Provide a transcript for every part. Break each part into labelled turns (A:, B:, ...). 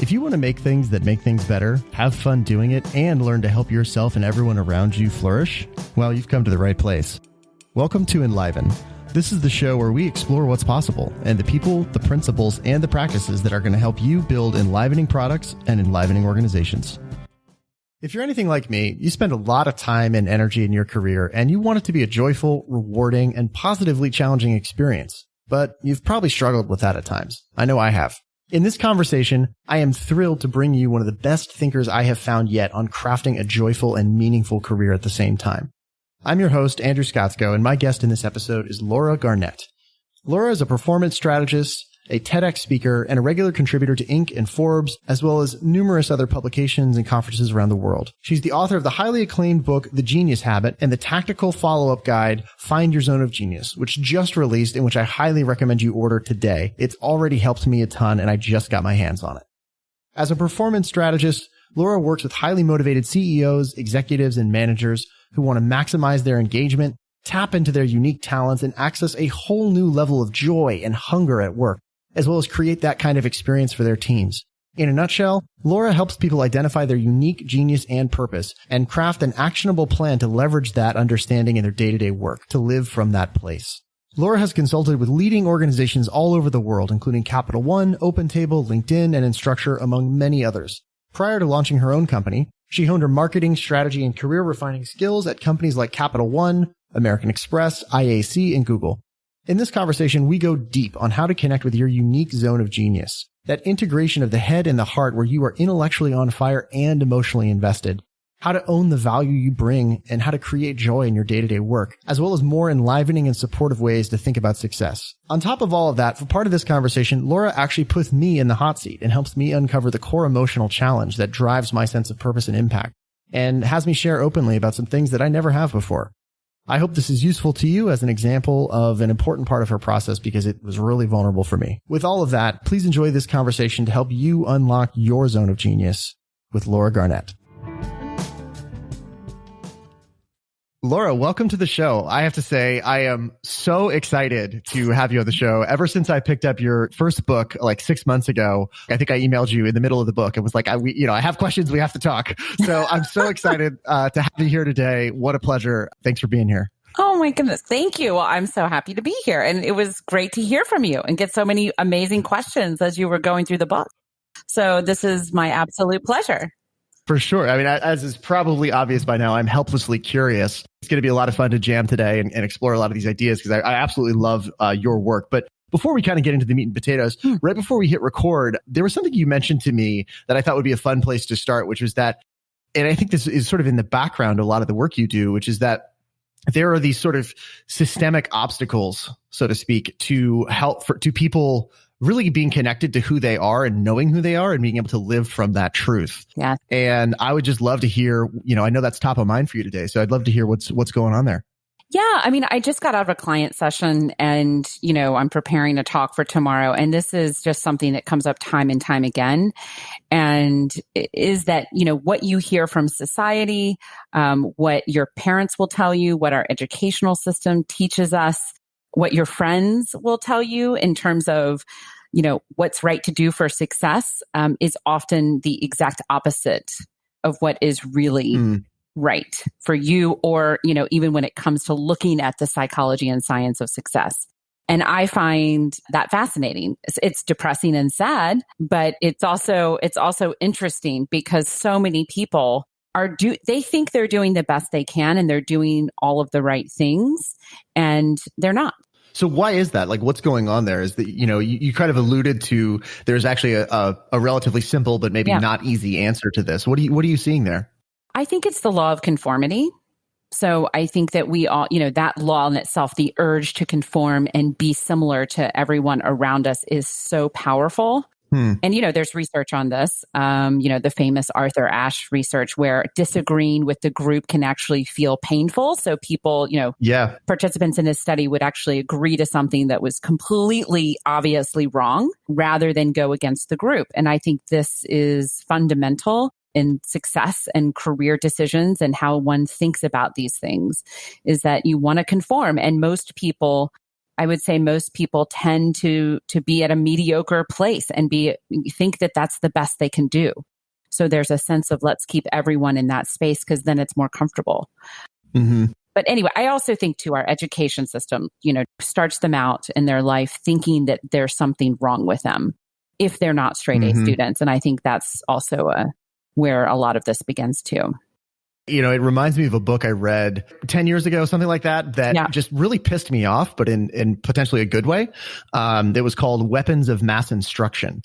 A: If you want to make things that make things better, have fun doing it, and learn to help yourself and everyone around you flourish, well, you've come to the right place. Welcome to Enliven. This is the show where we explore what's possible and the people, the principles, and the practices that are going to help you build enlivening products and enlivening organizations. If you're anything like me, you spend a lot of time and energy in your career, and you want it to be a joyful, rewarding, and positively challenging experience. But you've probably struggled with that at times. I know I have. In this conversation, I am thrilled to bring you one of the best thinkers I have found yet on crafting a joyful and meaningful career at the same time. I'm your host, Andrew Scottsko, and my guest in this episode is Laura Garnett. Laura is a performance strategist, a TEDx speaker, and a regular contributor to Inc. and Forbes, as well as numerous other publications and conferences around the world. She's the author of the highly acclaimed book, The Genius Habit, and the tactical follow-up guide, Find Your Zone of Genius, which just released and which I highly recommend you order today. It's already helped me a ton, and I just got my hands on it. As a performance strategist, Laura works with highly motivated CEOs, executives, and managers who want to maximize their engagement, tap into their unique talents, and access a whole new level of joy and hunger at work, as well as create that kind of experience for their teams. In a nutshell, Laura helps people identify their unique genius and purpose and craft an actionable plan to leverage that understanding in their day-to-day work to live from that place. Laura has consulted with leading organizations all over the world, including Capital One, OpenTable, LinkedIn, and Instructure, among many others. Prior to launching her own company, she honed her marketing, strategy, and career refining skills at companies like Capital One, American Express, IAC, and Google. In this conversation, we go deep on how to connect with your unique zone of genius, that integration of the head and the heart where you are intellectually on fire and emotionally invested, how to own the value you bring, and how to create joy in your day-to-day work, as well as more enlivening and supportive ways to think about success. On top of all of that, for part of this conversation, Laura actually puts me in the hot seat and helps me uncover the core emotional challenge that drives my sense of purpose and impact, and has me share openly about some things that I never have before. I hope this is useful to you as an example of an important part of her process because it was really vulnerable for me. With all of that, please enjoy this conversation to help you unlock your zone of genius with Laura Garnett. Laura, welcome to the show. I have to say, I am so excited to have you on the show. Ever since I picked up your first book like 6 months ago, I think I emailed you in the middle of the book. It was like, I have questions. We have to talk. So I'm so excited to have you here today. What a pleasure. Thanks for being here.
B: Oh my goodness. Thank you. Well, I'm so happy to be here. And it was great to hear from you and get so many amazing questions as you were going through the book. So this is my absolute pleasure.
A: For sure. I mean, as is probably obvious by now, I'm helplessly curious. It's going to be a lot of fun to jam today and explore a lot of these ideas because I absolutely love your work. But before we kind of get into the meat and potatoes, right before we hit record, there was something you mentioned to me that I thought would be a fun place to start, which was that, and I think this is sort of in the background of a lot of the work you do, which is that there are these sort of systemic obstacles, so to speak, to people really being connected to who they are and knowing who they are and being able to live from that truth.
B: Yeah.
A: And I would just love to hear, I know that's top of mind for you today. So I'd love to hear what's going on there.
B: Yeah. I mean, I just got out of a client session and, I'm preparing a talk for tomorrow. And this is just something that comes up time and time again. And is that, what you hear from society, what your parents will tell you, what our educational system teaches us, what your friends will tell you in terms of, what's right to do for success, is often the exact opposite of what is really right for you, or, even when it comes to looking at the psychology and science of success. And I find that fascinating. It's depressing and sad, but it's also interesting because so many people they think they're doing the best they can and they're doing all of the right things, and they're not.
A: So why is that? Like, what's going on there? Is that, you kind of alluded to, there's actually a relatively simple, but maybe not easy answer to this. What are you seeing there?
B: I think it's the law of conformity. So I think that we all, that law in itself, the urge to conform and be similar to everyone around us is so powerful. And, there's research on this, the famous Arthur Ashe research where disagreeing with the group can actually feel painful. So people, participants in this study would actually agree to something that was completely obviously wrong rather than go against the group. And I think this is fundamental in success and career decisions and how one thinks about these things, is that you want to conform. And most people I would say most people tend to be at a mediocre place and think that that's the best they can do. So there's a sense of let's keep everyone in that space because then it's more comfortable.
A: Mm-hmm.
B: But anyway, I also think too, our education system, starts them out in their life thinking that there's something wrong with them if they're not straight A students. And I think that's also where a lot of this begins too.
A: It reminds me of a book I read 10 years ago, something like that just really pissed me off, but in potentially a good way. It was called Weapons of Mass Instruction.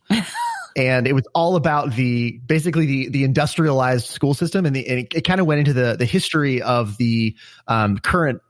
A: And it was all about the industrialized school system. And it kind of went into the history of the current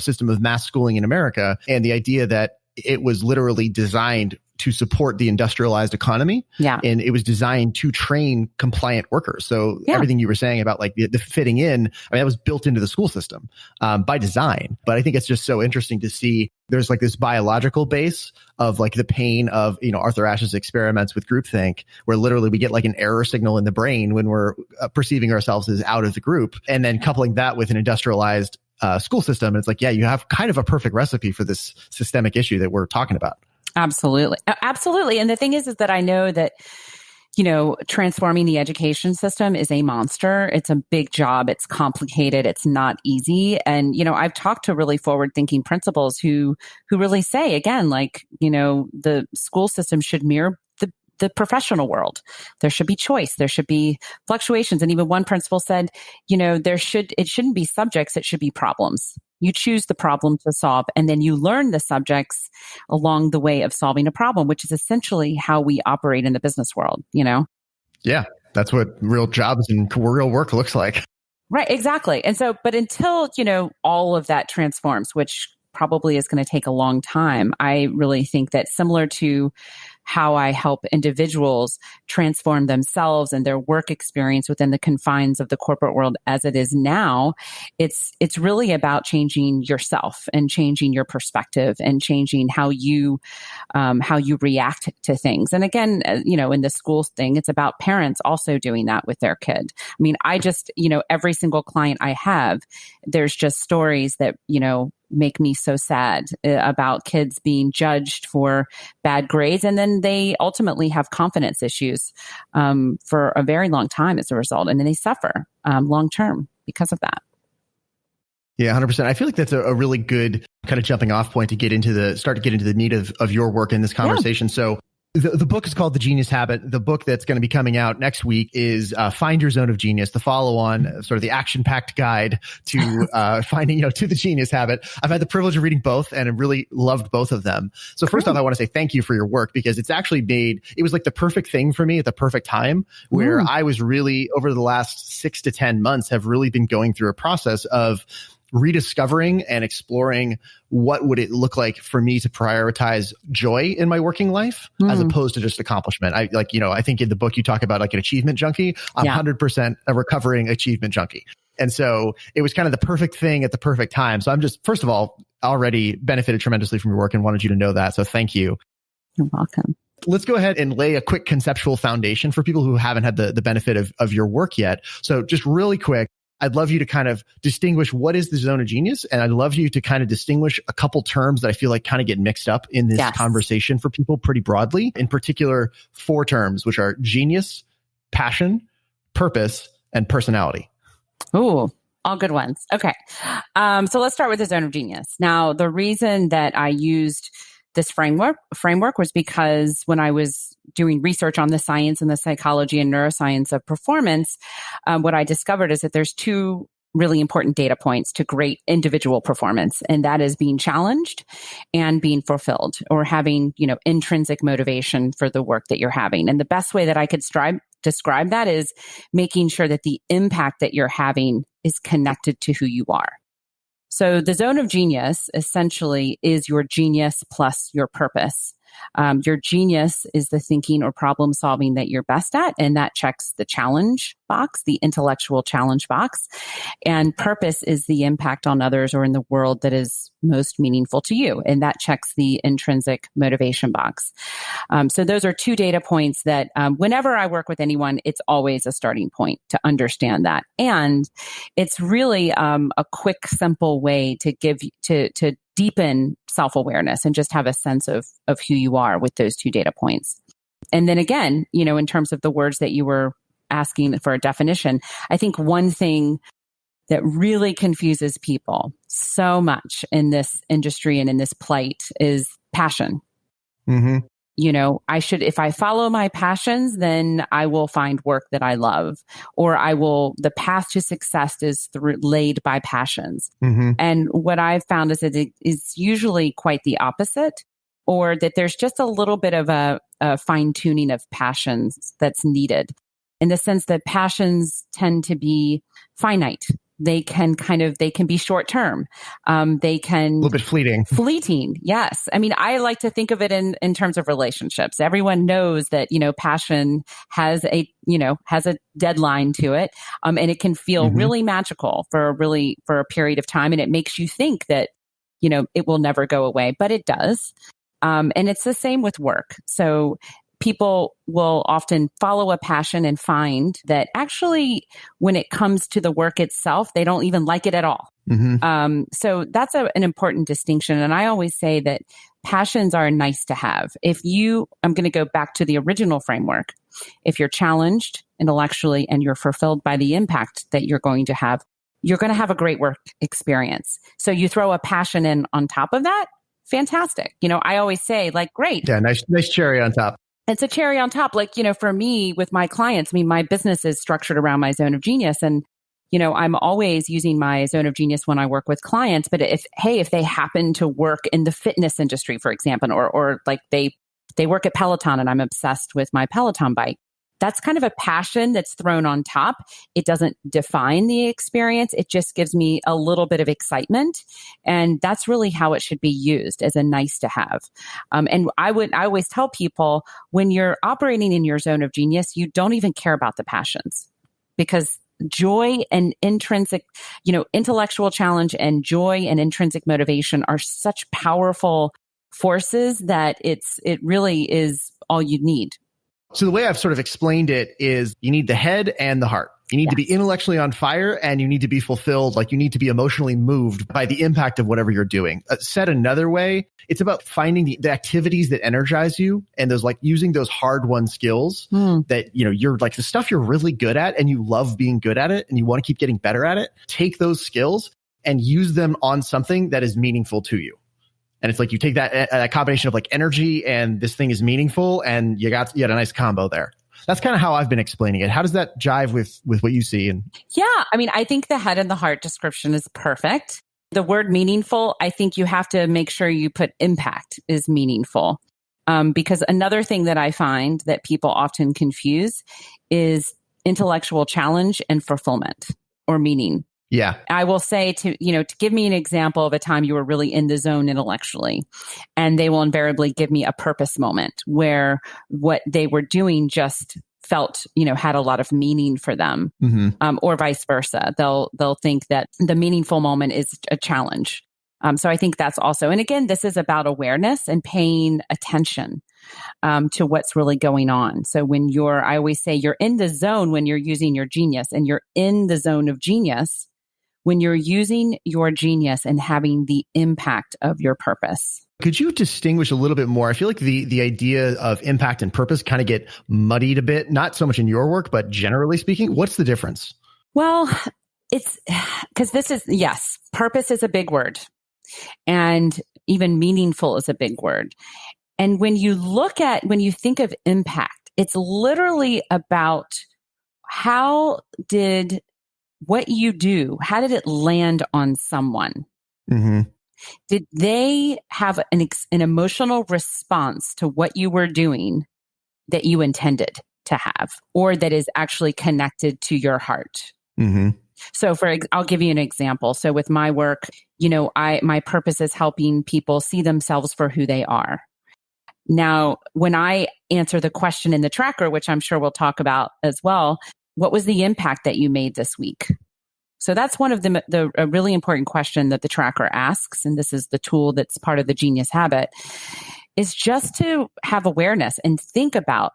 A: system of mass schooling in America, and the idea that it was literally designed to support the industrialized economy.
B: Yeah.
A: And it was designed to train compliant workers. So everything you were saying about like the fitting in, that was built into the school system by design. But I think it's just so interesting to see there's like this biological base of like the pain of, Arthur Ashe's experiments with groupthink, where literally we get like an error signal in the brain when we're perceiving ourselves as out of the group. And then coupling that with an industrialized school system. And it's like, you have kind of a perfect recipe for this systemic issue that we're talking about.
B: Absolutely. Absolutely. And the thing is that I know that, transforming the education system is a monster. It's a big job. It's complicated. It's not easy. And, I've talked to really forward thinking principals who really say, again, like, the school system should mirror the professional world. There should be choice. There should be fluctuations. And even one principal said, it shouldn't be subjects. It should be problems. You choose the problem to solve, and then you learn the subjects along the way of solving a problem, which is essentially how we operate in the business world,
A: Yeah, that's what real jobs and real work looks like.
B: Right, exactly. And so, but until, all of that transforms, which probably is going to take a long time, I really think that similar to how I help individuals transform themselves and their work experience within the confines of the corporate world as it is now, it's really about changing yourself and changing your perspective and changing how you react to things. And again, in the school thing, it's about parents also doing that with their kid. I mean, every single client I have, there's just stories that, make me so sad about kids being judged for bad grades. And then they ultimately have confidence issues for a very long time as a result. And then they suffer long term because of that.
A: Yeah, 100%. I feel like that's a really good kind of jumping off point to get into the meat of your work in this conversation. Yeah. So the book is called The Genius Habit. The book that's going to be coming out next week is Find Your Zone of Genius, the follow-on, sort of the action-packed guide to finding, to the Genius Habit. I've had the privilege of reading both, and I really loved both of them. So first off, I want to say thank you for your work, because it's actually it was like the perfect thing for me at the perfect time, where I was really, over the last 6 to 10 months, have really been going through a process of rediscovering and exploring what would it look like for me to prioritize joy in my working life as opposed to just accomplishment. I think in the book you talk about like an achievement junkie. I'm 100% a recovering achievement junkie. And so it was kind of the perfect thing at the perfect time. So I'm just, first of all, already benefited tremendously from your work and wanted you to know that. So thank you.
B: You're welcome.
A: Let's go ahead and lay a quick conceptual foundation for people who haven't had the benefit of your work yet. So just really quick, I'd love you to kind of distinguish what is the zone of genius. And I'd love you to kind of distinguish a couple terms that I feel like kind of get mixed up in this conversation for people pretty broadly. In particular, 4 terms, which are genius, passion, purpose, and personality.
B: Ooh, all good ones. Okay. So let's start with the zone of genius. Now, the reason that I used this framework was because when I was doing research on the science and the psychology and neuroscience of performance, what I discovered is that there's 2 really important data points to great individual performance. And that is being challenged and being fulfilled, or having, intrinsic motivation for the work that you're having. And the best way that I could describe that is making sure that the impact that you're having is connected to who you are. So the zone of genius essentially is your genius plus your purpose. Your genius is the thinking or problem solving that you're best at, and that checks the challenge box, the intellectual challenge box. And purpose is the impact on others or in the world that is most meaningful to you, and that checks the intrinsic motivation box. So those are 2 data points that whenever I work with anyone, it's always a starting point to understand that. And it's really a quick, simple way to deepen self-awareness and just have a sense of who you are with those two data points. And then again, in terms of the words that you were asking for a definition, I think one thing that really confuses people so much in this industry and in this plight is passion.
A: Mm-hmm.
B: If I follow my passions, then I will find work that I love, or the path to success is laid by passions.
A: Mm-hmm.
B: And what I've found is that it is usually quite the opposite, or that there's just a little bit of a fine tuning of passions that's needed, in the sense that passions tend to be finite. They can be short term. They can
A: a little bit
B: fleeting. Yes. I mean, I like to think of it in terms of relationships. Everyone knows that, passion has a deadline to it. And it can feel really magical for a period of time. And it makes you think that, it will never go away, but it does. And it's the same with work. So people will often follow a passion and find that actually, when it comes to the work itself, they don't even like it at all.
A: Mm-hmm.
B: So that's an important distinction. And I always say that passions are nice to have. I'm going to go back to the original framework. If you're challenged intellectually and you're fulfilled by the impact that you're going to have a great work experience. So you throw a passion in on top of that, fantastic. I always say, great.
A: Yeah, nice cherry on top.
B: It's a cherry on top. For me, with my clients, my business is structured around my zone of genius. And, I'm always using my zone of genius when I work with clients. But if they happen to work in the fitness industry, for example, or they work at Peloton and I'm obsessed with my Peloton bike, that's kind of a passion that's thrown on top. It doesn't define the experience. It just gives me a little bit of excitement. And that's really how it should be used, as a nice to have. And I always tell people, when you're operating in your zone of genius, you don't even care about the passions, because joy and intrinsic, intellectual challenge and joy and intrinsic motivation are such powerful forces that it really is all you need.
A: So the way I've sort of explained it is, you need the head and the heart. You need to be intellectually on fire, and you need to be fulfilled. You need to be emotionally moved by the impact of whatever you're doing. Said another way, it's about finding the activities that energize you, and those using those hard-won skills that, you're the stuff you're really good at and you love being good at it and you want to keep getting better at it. Take those skills and use them on something that is meaningful to you. And it's you take that combination of energy and this thing is meaningful, and you had a nice combo there. That's kind of how I've been explaining it. How does that jive with what you see?
B: Yeah, I think the head and the heart description is perfect. The word meaningful, I think you have to make sure you put impact is meaningful. Because another thing that I find that people often confuse is intellectual challenge and fulfillment or meaning.
A: Yeah.
B: I will say to give me an example of a time you were really in the zone intellectually, and they will invariably give me a purpose moment where what they were doing just felt, had a lot of meaning for them, or vice versa. They'll think that the meaningful moment is a challenge. So I think that's also, and again, this is about awareness and paying attention to what's really going on. So I always say you're in the zone when you're using your genius, and you're in the zone of genius when you're using your genius and having the impact of your purpose.
A: Could you distinguish a little bit more? I feel like the idea of impact and purpose kind of get muddied a bit, not so much in your work, but generally speaking. What's the difference?
B: Well, it's because purpose is a big word, and even meaningful is a big word. And when you think of impact, it's literally about how did it land on someone?
A: Mm-hmm.
B: Did they have an emotional response to what you were doing that you intended to have, or that is actually connected to your heart?
A: Mm-hmm.
B: So I'll give you an example. So with my work, my purpose is helping people see themselves for who they are. Now, when I answer the question in the tracker, which I'm sure we'll talk about as well, what was the impact that you made this week? So that's one of a really important question that the tracker asks, and this is the tool that's part of the Genius Habit, is just to have awareness and think about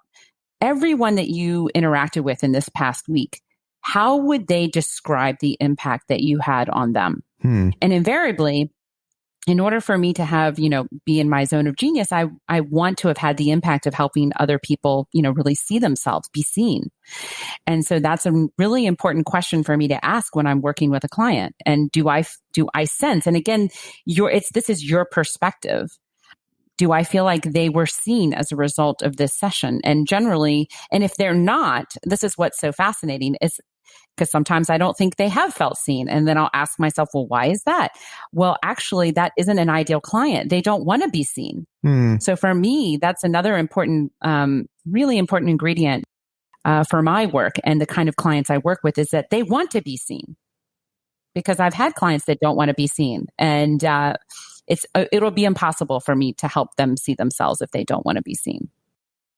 B: everyone that you interacted with in this past week. How would they describe the impact that you had on them? And invariably, in order for me to have, be in my zone of genius, I want to have had the impact of helping other people, really see themselves, be seen. And so that's a really important question for me to ask when I'm working with a client. And do I sense, and again, this is your perspective. Do I feel like they were seen as a result of this session? And generally, and if they're not, this is what's so fascinating is because sometimes I don't think they have felt seen. And then I'll ask myself, well, why is that? Well, actually, that isn't an ideal client. They don't want to be seen. So for me, that's another important, really important ingredient for my work and the kind of clients I work with is that they want to be seen. Because I've had clients that don't want to be seen. And it'll be impossible for me to help them see themselves if they don't want to be seen.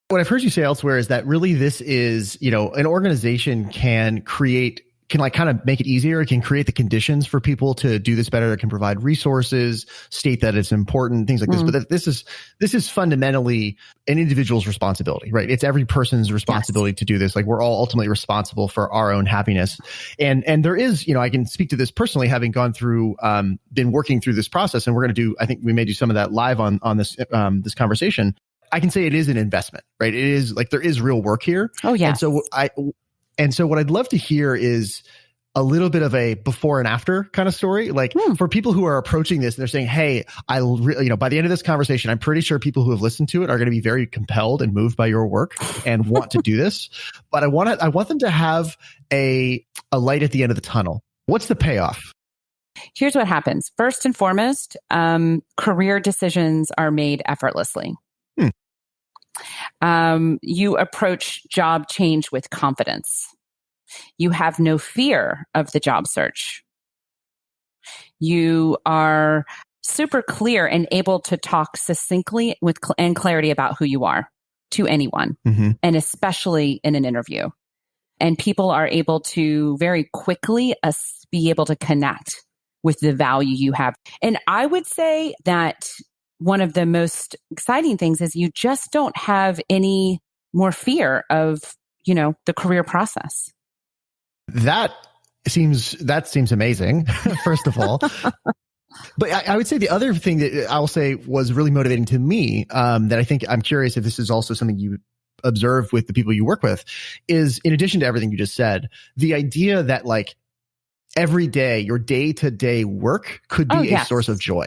A: What I've heard you say elsewhere is that really this is, an organization can like kind of make it easier. It can create the conditions for people to do this better. It can provide resources, state that it's important, things like this. But this is fundamentally an individual's responsibility, right? It's every person's responsibility to do this. Like we're all ultimately responsible for our own happiness. And there is, I can speak to this personally, having gone through, been working through this process, and we're going to do, I think we may do some of that live on this, this conversation. I can say it is an investment, right? It is like there is real work here.
B: Oh, yeah.
A: And so what I'd love to hear is a little bit of a before and after kind of story. Like for people who are approaching this and they're saying, hey, by the end of this conversation, I'm pretty sure people who have listened to it are going to be very compelled and moved by your work and want to do this. But I want them to have a light at the end of the tunnel. What's the payoff?
B: Here's what happens. First and foremost, career decisions are made effortlessly. You approach job change with confidence. You have no fear of the job search. You are super clear and able to talk succinctly and clarity about who you are to anyone, and especially in an interview. And people are able to very quickly be able to connect with the value you have. And I would say that one of the most exciting things is you just don't have any more fear of, the career process. That seems
A: amazing, first of all. But I would say the other thing that I'll say was really motivating to me, that I think I'm curious if this is also something you observe with the people you work with, is in addition to everything you just said, the idea that like every day, your day-to-day work could be a source of joy.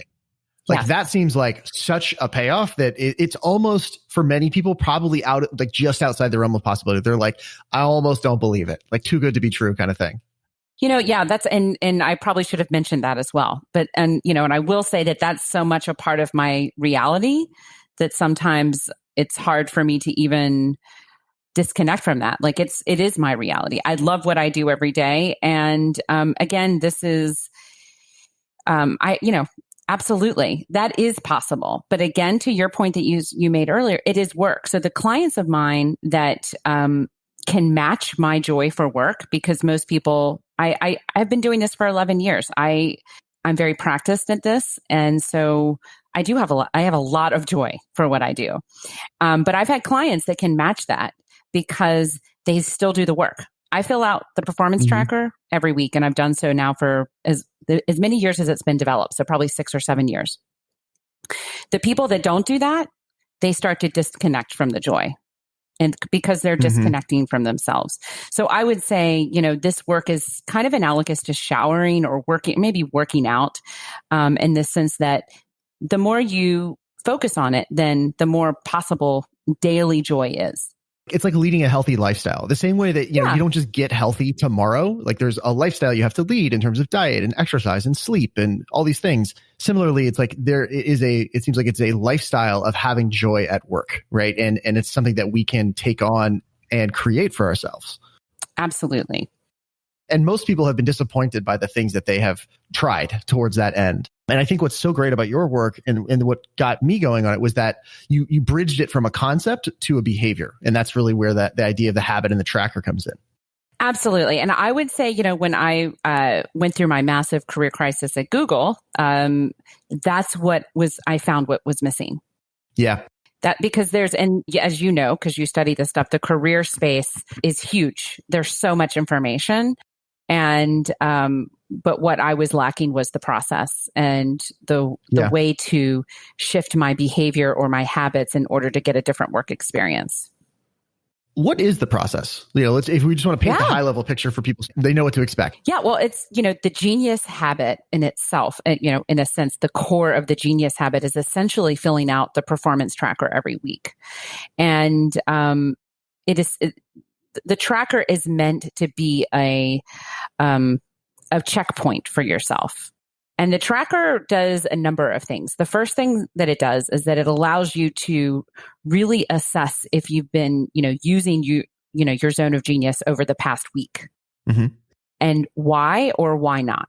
A: Like that seems like such a payoff that it's almost for many people probably just outside the realm of possibility. They're like, I almost don't believe it. Like too good to be true kind of thing.
B: That's, and I probably should have mentioned that as well. But, and I will say that that's so much a part of my reality that sometimes it's hard for me to even disconnect from that. Like it is my reality. I love what I do every day. And, again, this is, absolutely, that is possible. But again, to your point that you made earlier, it is work. So the clients of mine that can match my joy for work, because most people, I've been doing this for 11 years. I'm very practiced at this, and so I have a lot of joy for what I do. But I've had clients that can match that because they still do the work. I fill out the performance tracker every week, and I've done so now for as many years as it's been developed. So probably 6 or 7 years. The people that don't do that, they start to disconnect from the joy, and because they're disconnecting from themselves. So I would say, this work is kind of analogous to showering or maybe working out, in the sense that the more you focus on it, then the more possible daily joy is.
A: It's like leading a healthy lifestyle. The same way that, you don't just get healthy tomorrow. Like there's a lifestyle you have to lead in terms of diet and exercise and sleep and all these things. Similarly, it's like it seems like it's a lifestyle of having joy at work, right? And it's something that we can take on and create for ourselves.
B: Absolutely.
A: And most people have been disappointed by the things that they have tried towards that end. And I think what's so great about your work and what got me going on it was that you bridged it from a concept to a behavior. And that's really where the idea of the habit and the tracker comes in.
B: Absolutely. And I would say, when I went through my massive career crisis at Google, that's I found what was missing.
A: Yeah.
B: That because and as you know, because you study this stuff, the career space is huge. There's so much information. And but what I was lacking was the process and the way to shift my behavior or my habits in order to get a different work experience.
A: What is the process? If we just want to paint the high level picture for people, they know what to expect.
B: Yeah, well, it's, the genius habit in itself, in a sense, the core of the genius habit is essentially filling out the performance tracker every week. And the tracker is meant to be a checkpoint for yourself. And the tracker does a number of things. The first thing that it does is that it allows you to really assess if you've been, using your zone of genius over the past week. Mm-hmm. And why or why not?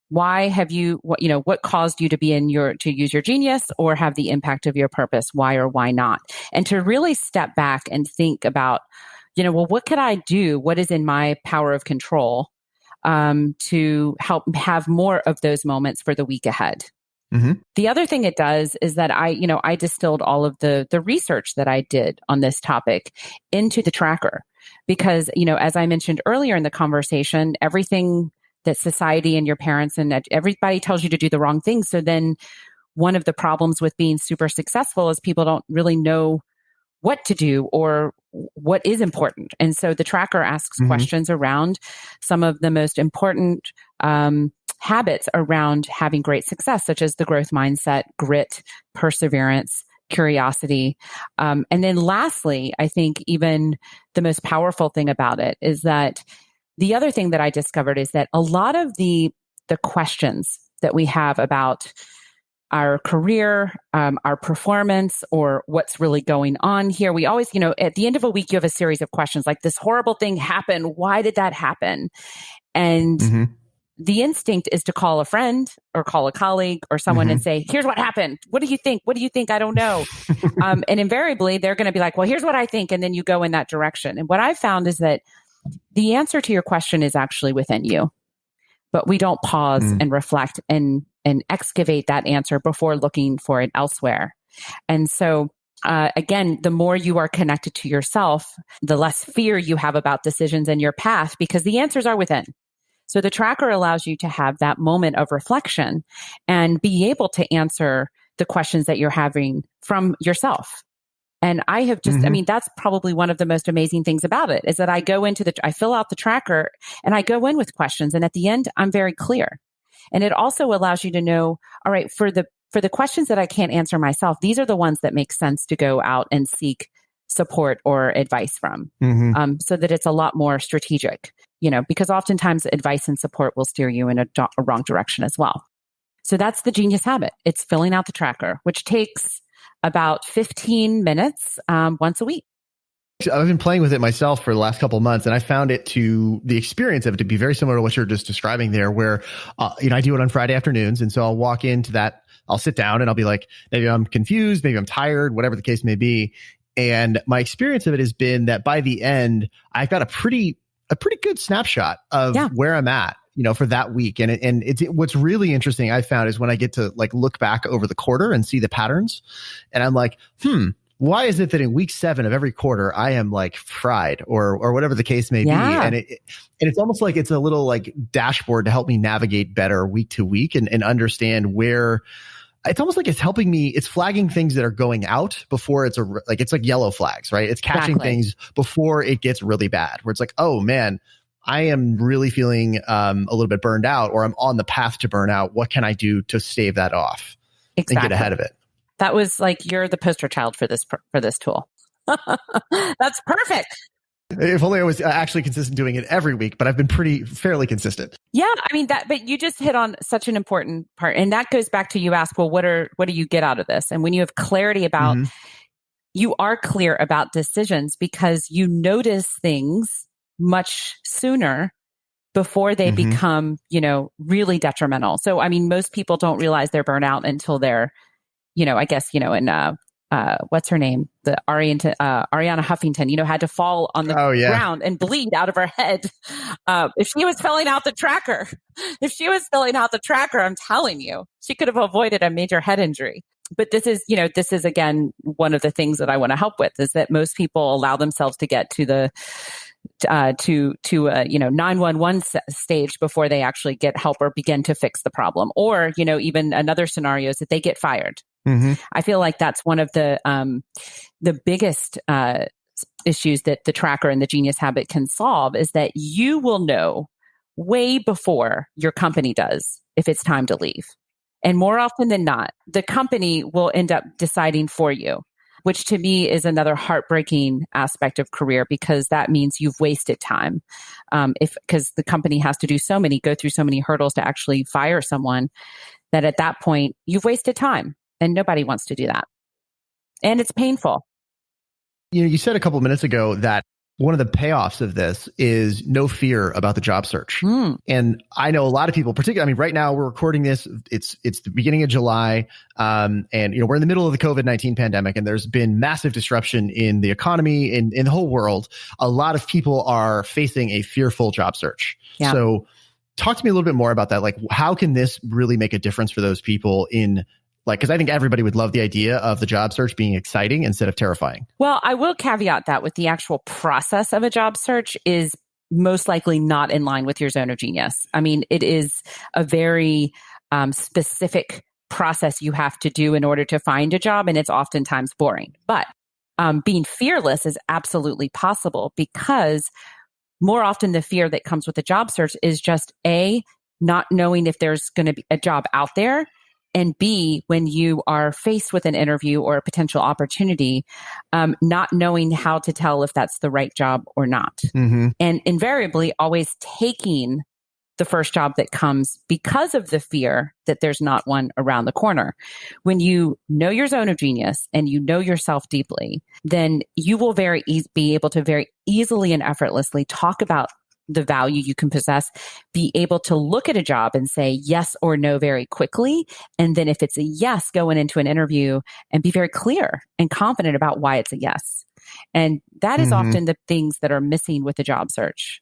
B: Why have you, what caused you to be to use your genius or have the impact of your purpose? Why or why not? And to really step back and think about, what could I do? What is in my power of control to help have more of those moments for the week ahead? Mm-hmm. The other thing it does is that I distilled all of the research that I did on this topic into the tracker because, as I mentioned earlier in the conversation, everything that society and your parents and everybody tells you to do the wrong thing. So then one of the problems with being super successful is people don't really know what to do or what is important. And so the tracker asks mm-hmm. questions around some of the most important habits around having great success, such as the growth mindset, grit, perseverance, curiosity. And then lastly, I think even the most powerful thing about it is that the other thing that I discovered is that a lot of the questions that we have about our career, our performance, or what's really going on here. We always, at the end of a week, you have a series of questions like this horrible thing happened. Why did that happen? And mm-hmm. the instinct is to call a friend or call a colleague or someone mm-hmm. and say, here's what happened. What do you think? What do you think? I don't know. And invariably, they're going to be like, well, here's what I think. And then you go in that direction. And what I've found is that the answer to your question is actually within you, but we don't pause and reflect and excavate that answer before looking for it elsewhere. And so, again, the more you are connected to yourself, the less fear you have about decisions and your path because the answers are within. So the tracker allows you to have that moment of reflection and be able to answer the questions that you're having from yourself. And I have just, mm-hmm. That's probably one of the most amazing things about it is that I fill out the tracker and I go in with questions. And at the end, I'm very clear. And it also allows you to know, all right, for the questions that I can't answer myself, these are the ones that make sense to go out and seek support or advice from, mm-hmm. So that it's a lot more strategic, because oftentimes advice and support will steer you in a wrong direction as well. So that's the genius habit. It's filling out the tracker, which takes about 15 minutes once a week.
A: I've been playing with it myself for the last couple of months, and I found the experience of it to be very similar to what you're just describing there, where, I do it on Friday afternoons. And so I'll walk into that, I'll sit down and I'll be like, maybe I'm confused, maybe I'm tired, whatever the case may be. And my experience of it has been that by the end, I've got a pretty good snapshot of where I'm at, for that week. And it's what's really interesting I found is when I get to look back over the quarter and see the patterns, and I'm like, why is it that in week 7 of every quarter I am fried or whatever the case may be? And it's almost like it's a little dashboard to help me navigate better week to week and understand where. It's almost like it's helping me. It's flagging things that are going out before it's it's like yellow flags, right? It's catching things before it gets really bad, where it's like, oh man, I am really feeling a little bit burned out, or I'm on the path to burn out. What can I do to stave that off and get ahead of it?
B: That was you're the poster child for this tool. That's perfect.
A: If only I was actually consistent doing it every week, but I've been fairly consistent.
B: Yeah, but you just hit on such an important part. And that goes back to you ask, well, what do you get out of this? And when you have clarity about, mm-hmm. you are clear about decisions because you notice things much sooner before they mm-hmm. become, really detrimental. So, most people don't realize they're burnout until they're, I guess, in what's her name? The Ariana Huffington, had to fall on the ground and bleed out of her head. If she was filling out the tracker, I'm telling you, she could have avoided a major head injury. But this is again, one of the things that I want to help with is that most people allow themselves to get to to 911 stage before they actually get help or begin to fix the problem. Or, even another scenario is that they get fired. Mm-hmm. I feel like that's one of the biggest issues that the tracker and the Genius Habit can solve, is that you will know way before your company does if it's time to leave. And more often than not, the company will end up deciding for you, which to me is another heartbreaking aspect of career, because that means you've wasted time. Because the company has to go through so many hurdles to actually fire someone, that at that point you've wasted time, and nobody wants to do that. And it's painful.
A: You said a couple of minutes ago that one of the payoffs of this is no fear about the job search. And I know a lot of people, particularly, right now we're recording this, it's the beginning of July. And we're in the middle of the COVID-19 pandemic, and there's been massive disruption in the economy, in the whole world. A lot of people are facing a fearful job search. Yeah. So talk to me a little bit more about that. Like, how can this really make a difference for those people because I think everybody would love the idea of the job search being exciting instead of terrifying.
B: Well, I will caveat that with the actual process of a job search is most likely not in line with your zone of genius. It is a very specific process you have to do in order to find a job, and it's oftentimes boring. But being fearless is absolutely possible, because more often the fear that comes with the job search is just A, not knowing if there's going to be a job out there, and B, when you are faced with an interview or a potential opportunity, not knowing how to tell if that's the right job or not. Mm-hmm. And invariably always taking the first job that comes because of the fear that there's not one around the corner. When you know your zone of genius and you know yourself deeply, then you will be able to very easily and effortlessly talk about the value you can possess, be able to look at a job and say yes or no very quickly. And then if it's a yes, going into an interview and be very clear and confident about why it's a yes. And that is often the things that are missing with the job search.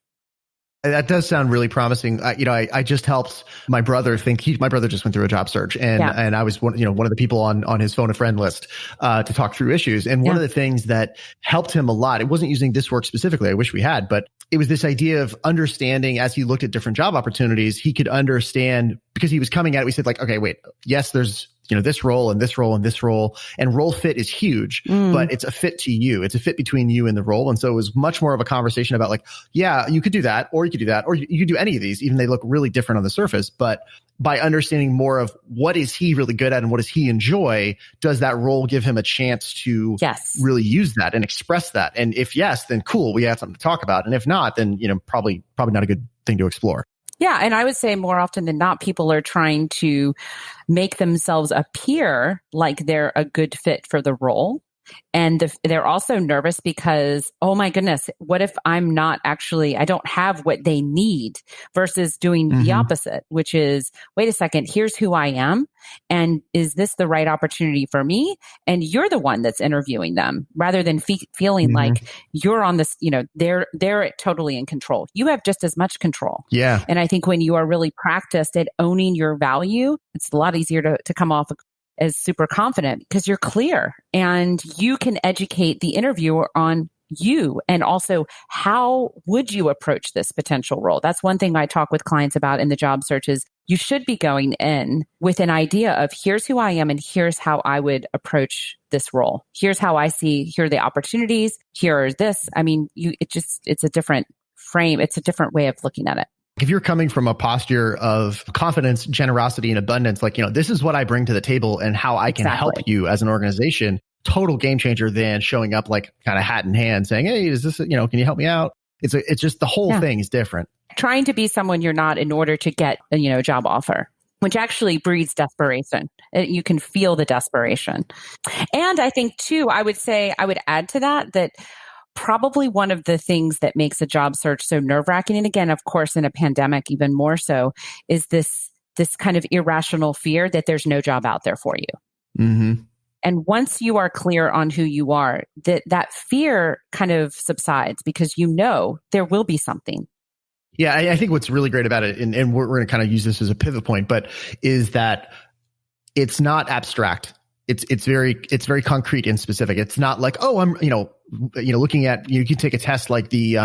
A: That does sound really promising. I just helped my brother my brother just went through a job search, and I was one of the people on his phone a friend list to talk through issues. And one of the things that helped him a lot, it wasn't using this work specifically, I wish we had, but it was this idea of understanding, as he looked at different job opportunities, he could understand, because he was coming at it, we said, like, okay, wait, yes, there's this role and this role and this role, and role fit is huge, but it's a fit to you. It's a fit between you and the role. And so it was much more of a conversation about, like, yeah, you could do that, or you could do that, or you could do any of these, even they look really different on the surface. But by understanding more of what is he really good at and what does he enjoy, does that role give him a chance to really use that and express that? And if yes, then cool, we have something to talk about. And if not, then, probably not a good thing to explore.
B: Yeah. And I would say more often than not, people are trying to make themselves appear like they're a good fit for the role. And they're also nervous because, oh my goodness, what if I don't have what they need, versus doing the opposite, which is, wait a second, here's who I am. And is this the right opportunity for me? And you're the one that's interviewing them, rather than feeling like you're on this, they're totally in control. You have just as much control.
A: Yeah.
B: And I think when you are really practiced at owning your value, it's a lot easier to come off as super confident, because you're clear and you can educate the interviewer on you, and also how would you approach this potential role. That's one thing I talk with clients about in the job search, is you should be going in with an idea of, here's who I am and here's how I would approach this role. Here's how I see, here are the opportunities, here is this. It's a different frame. It's a different way of looking at it.
A: If you're coming from a posture of confidence, generosity, and abundance, like, this is what I bring to the table and how I can help you as an organization, total game changer than showing up like kind of hat in hand saying, hey, is this, can you help me out? It's just the whole thing is different.
B: Trying to be someone you're not in order to get a job offer, which actually breeds desperation. You can feel the desperation. And I think too, I would add to that probably one of the things that makes a job search so nerve-wracking, and again, of course, in a pandemic, even more so, is this kind of irrational fear that there's no job out there for you. Mm-hmm. And once you are clear on who you are, that fear kind of subsides, because there will be something.
A: Yeah, I think what's really great about it, and we're going to kind of use this as a pivot point, but is that it's not abstract. It's very concrete and specific. It's not like, oh, looking at, you can take a test like the,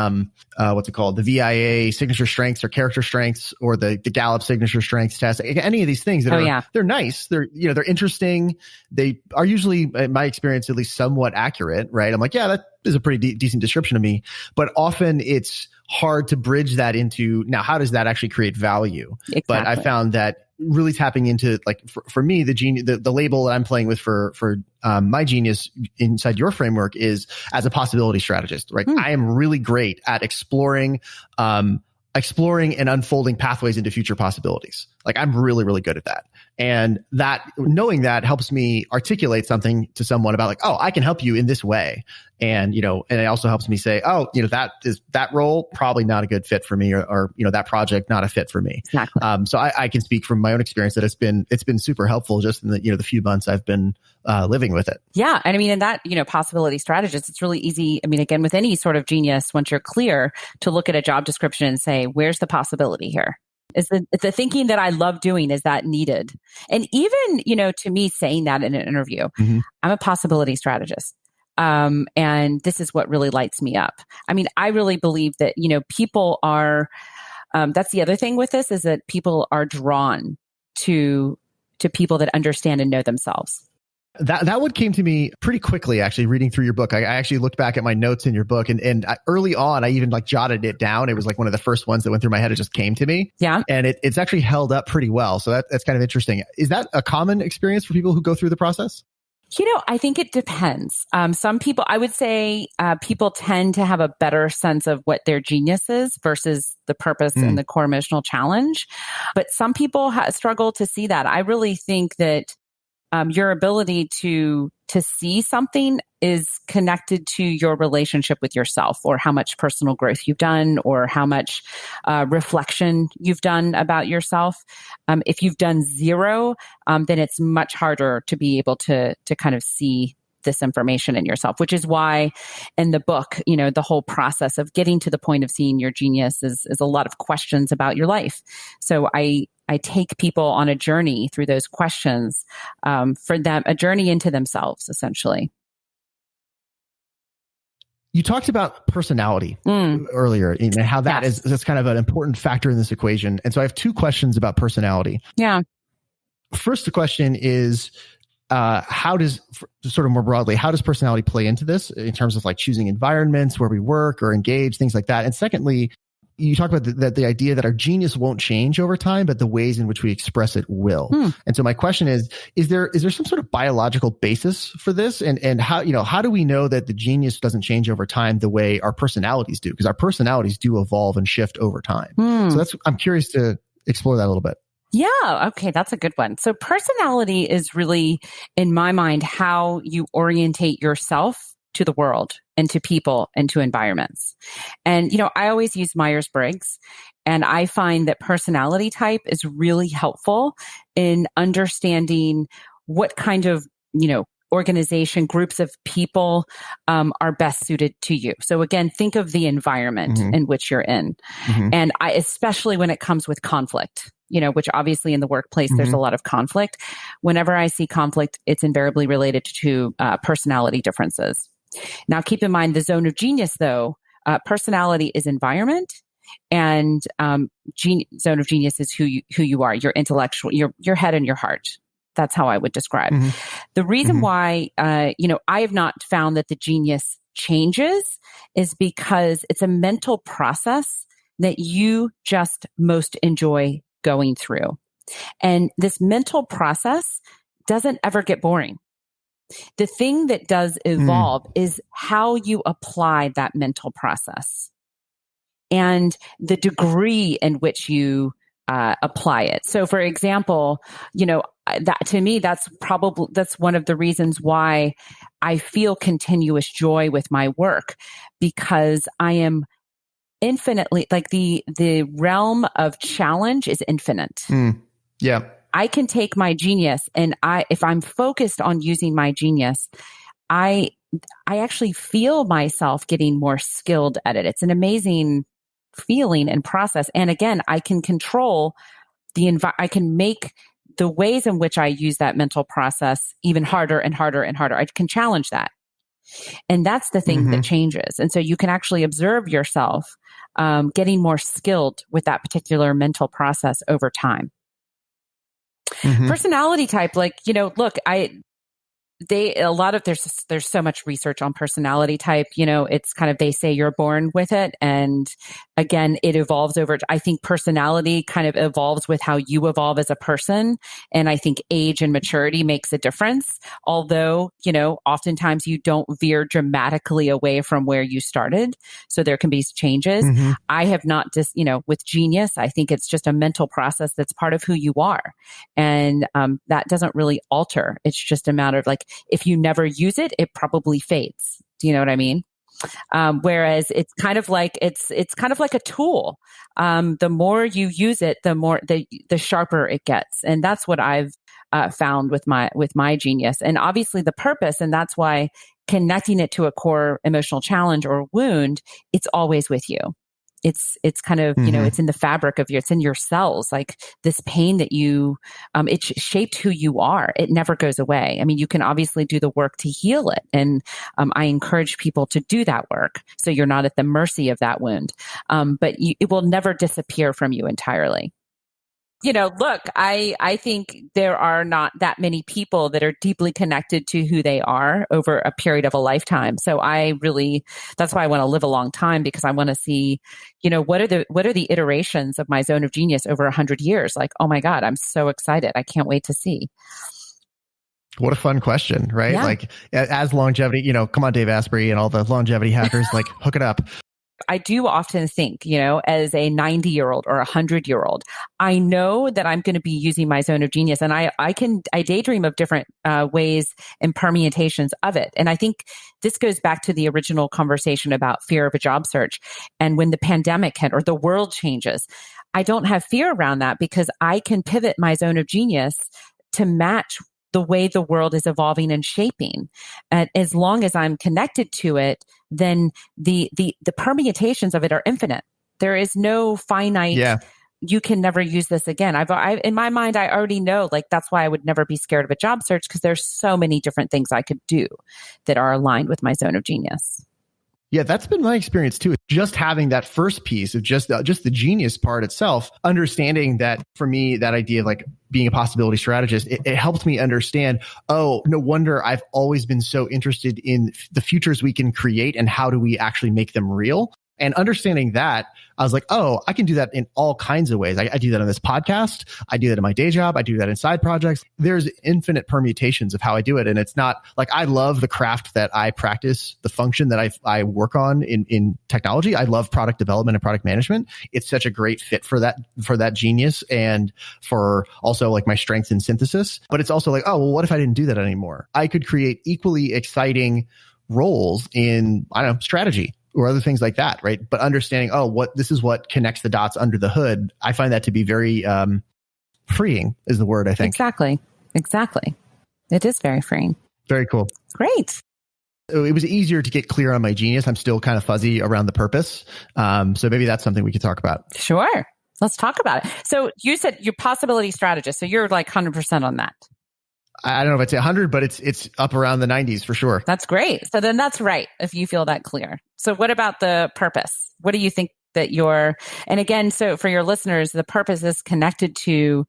A: what's it called? The VIA signature strengths or character strengths, or the Gallup signature strengths test. Any of these things that they're nice. They're interesting. They are usually, in my experience, at least somewhat accurate, right? I'm like, yeah, that is a pretty decent description of me, but often it's hard to bridge that into, now, how does that actually create value? Exactly. But I found that really tapping into, like, for me, the label that I'm playing with for my genius inside your framework is as a possibility strategist, right? I am really great at exploring and unfolding pathways into future possibilities. Like, I'm really, really good at that. And knowing that helps me articulate something to someone about, like, oh, I can help you in this way. And, and it also helps me say, oh, that role, probably not a good fit for me, or that project, not a fit for me.
B: Exactly.
A: So I can speak from my own experience that it's been super helpful just in the few months I've been living with it.
B: Yeah. And I mean, in that, possibility strategist, it's really easy. I mean, again, with any sort of genius, once you're clear, to look at a job description and say, where's the possibility here? Is the thinking that I love doing, is that needed? And even, to me, saying that in an interview, I'm a possibility strategist. And this is what really lights me up. I mean, I really believe that, people are, that's the other thing with this, is that people are drawn to people that understand and know themselves.
A: That one came to me pretty quickly, actually, reading through your book. I actually looked back at my notes in your book, and early on, I even jotted it down. It was like one of the first ones that went through my head. It just came to me.
B: Yeah.
A: And it's actually held up pretty well. So that's kind of interesting. Is that a common experience for people who go through the process?
B: I think it depends. Some people, I would say, people tend to have a better sense of what their genius is versus the purpose and the core emotional challenge. But some people struggle to see that. I really think that your ability to see something is connected to your relationship with yourself, or how much personal growth you've done, or how much reflection you've done about yourself. If you've done zero, then it's much harder to be able to kind of see this information in yourself, which is why in the book, the whole process of getting to the point of seeing your genius is a lot of questions about your life. So I take people on a journey through those questions, for them, a journey into themselves, essentially.
A: You talked about personality earlier, and how that's kind of an important factor in this equation. And so I have two questions about personality.
B: Yeah.
A: First, the question is, sort of more broadly, how does personality play into this in terms of like choosing environments where we work or engage, things like that? And secondly, you talk about the idea that our genius won't change over time, but the ways in which we express it will. And so my question is there some sort of biological basis for this? And how do we know that the genius doesn't change over time the way our personalities do? Because our personalities do evolve and shift over time. So I'm curious to explore that a little bit.
B: Yeah. Okay. That's a good one. So personality is really, in my mind, how you orientate yourself to the world and to people and to environments. And, I always use Myers-Briggs, and I find that personality type is really helpful in understanding what kind of, organization, groups of people are best suited to you. So again, think of the environment in which you're in. And especially when it comes with conflict, which obviously in the workplace, there's a lot of conflict. Whenever I see conflict, it's invariably related to personality differences. Now, keep in mind the zone of genius, though, personality is environment, and zone of genius is who you are, your intellectual, your head and your heart. That's how I would describe. The reason why, I have not found that the genius changes is because it's a mental process that you just most enjoy going through. And this mental process doesn't ever get boring. The thing that does evolve is how you apply that mental process and the degree in which you apply it. So for example, that to me, that's one of the reasons why I feel continuous joy with my work, because I am infinitely, like the realm of challenge is infinite.
A: Yeah.
B: I can take my genius, and if I'm focused on using my genius, I actually feel myself getting more skilled at it. It's an amazing feeling and process. And again, I can control I can make the ways in which I use that mental process even harder and harder and harder. I can challenge that. And that's the thing that changes. And so you can actually observe yourself getting more skilled with that particular mental process over time. Personality type, like, look, there's so much research on personality type. It's kind of, they say you're born with it. And again, it evolves I think personality kind of evolves with how you evolve as a person. And I think age and maturity makes a difference. Although, oftentimes you don't veer dramatically away from where you started. So there can be changes. I have not just, with Genius, I think it's just a mental process that's part of who you are. And that doesn't really alter. It's just a matter of like, if you never use it, it probably fades. Do you know what I mean? Whereas it's kind of like, it's kind of like a tool. The more you use it, the more, the sharper it gets. And that's what I've found with my Genius. And obviously the purpose, and that's why connecting it to a core emotional challenge or wound, it's always with you. It's kind of, it's in the fabric of it's in your cells, like this pain that it shaped who you are. It never goes away. I mean, you can obviously do the work to heal it. And I encourage people to do that work so you're not at the mercy of that wound. But it will never disappear from you entirely. Look, I think there are not that many people that are deeply connected to who they are over a period of a lifetime. So that's why I want to live a long time, because I want to see, what are the iterations of my zone of genius over 100 years? Like, oh my God, I'm so excited. I can't wait to see.
A: What a fun question, right?
B: Yeah.
A: Like, as longevity, come on, Dave Asprey and all the longevity hackers, like, hook it up.
B: I do often think, as a 90-year-old or a 100-year-old, I know that I'm going to be using my zone of genius, and I daydream of different ways and permutations of it. And I think this goes back to the original conversation about fear of a job search. And when the pandemic hit or the world changes, I don't have fear around that, because I can pivot my zone of genius to match the way the world is evolving and shaping. And as long as I'm connected to it, then the permutations of it are infinite. There is no finite, you can never use this again. In my mind, I already know, like, that's why I would never be scared of a job search, because there's so many different things I could do that are aligned with my zone of genius.
A: Yeah, that's been my experience too. Just having that first piece of just the genius part itself, understanding that for me, that idea of like being a possibility strategist, it helped me understand, oh, no wonder I've always been so interested in the futures we can create and how do we actually make them real. And understanding that, I was like, oh, I can do that in all kinds of ways. I do that on this podcast. I do that in my day job. I do that in side projects. There's infinite permutations of how I do it. And it's not like, I love the craft that I practice, the function that I work on in technology. I love product development and product management. It's such a great fit for that genius, and for also like my strength in synthesis. But it's also like, oh, well, what if I didn't do that anymore? I could create equally exciting roles in, I don't know, strategy or other things like that, right? But understanding, this is what connects the dots under the hood. I find that to be very freeing, is the word, I think.
B: Exactly. It is very freeing.
A: Very cool.
B: Great.
A: It was easier to get clear on my genius. I'm still kind of fuzzy around the purpose. So maybe that's something we could talk about.
B: Sure. Let's talk about it. So you said you're possibility strategist. So you're like 100% on that.
A: I don't know if I'd say 100, but it's up around the 90s for sure.
B: That's great. So then that's right, if you feel that clear. So what about the purpose? What do you think that and again, so for your listeners, the purpose is connected to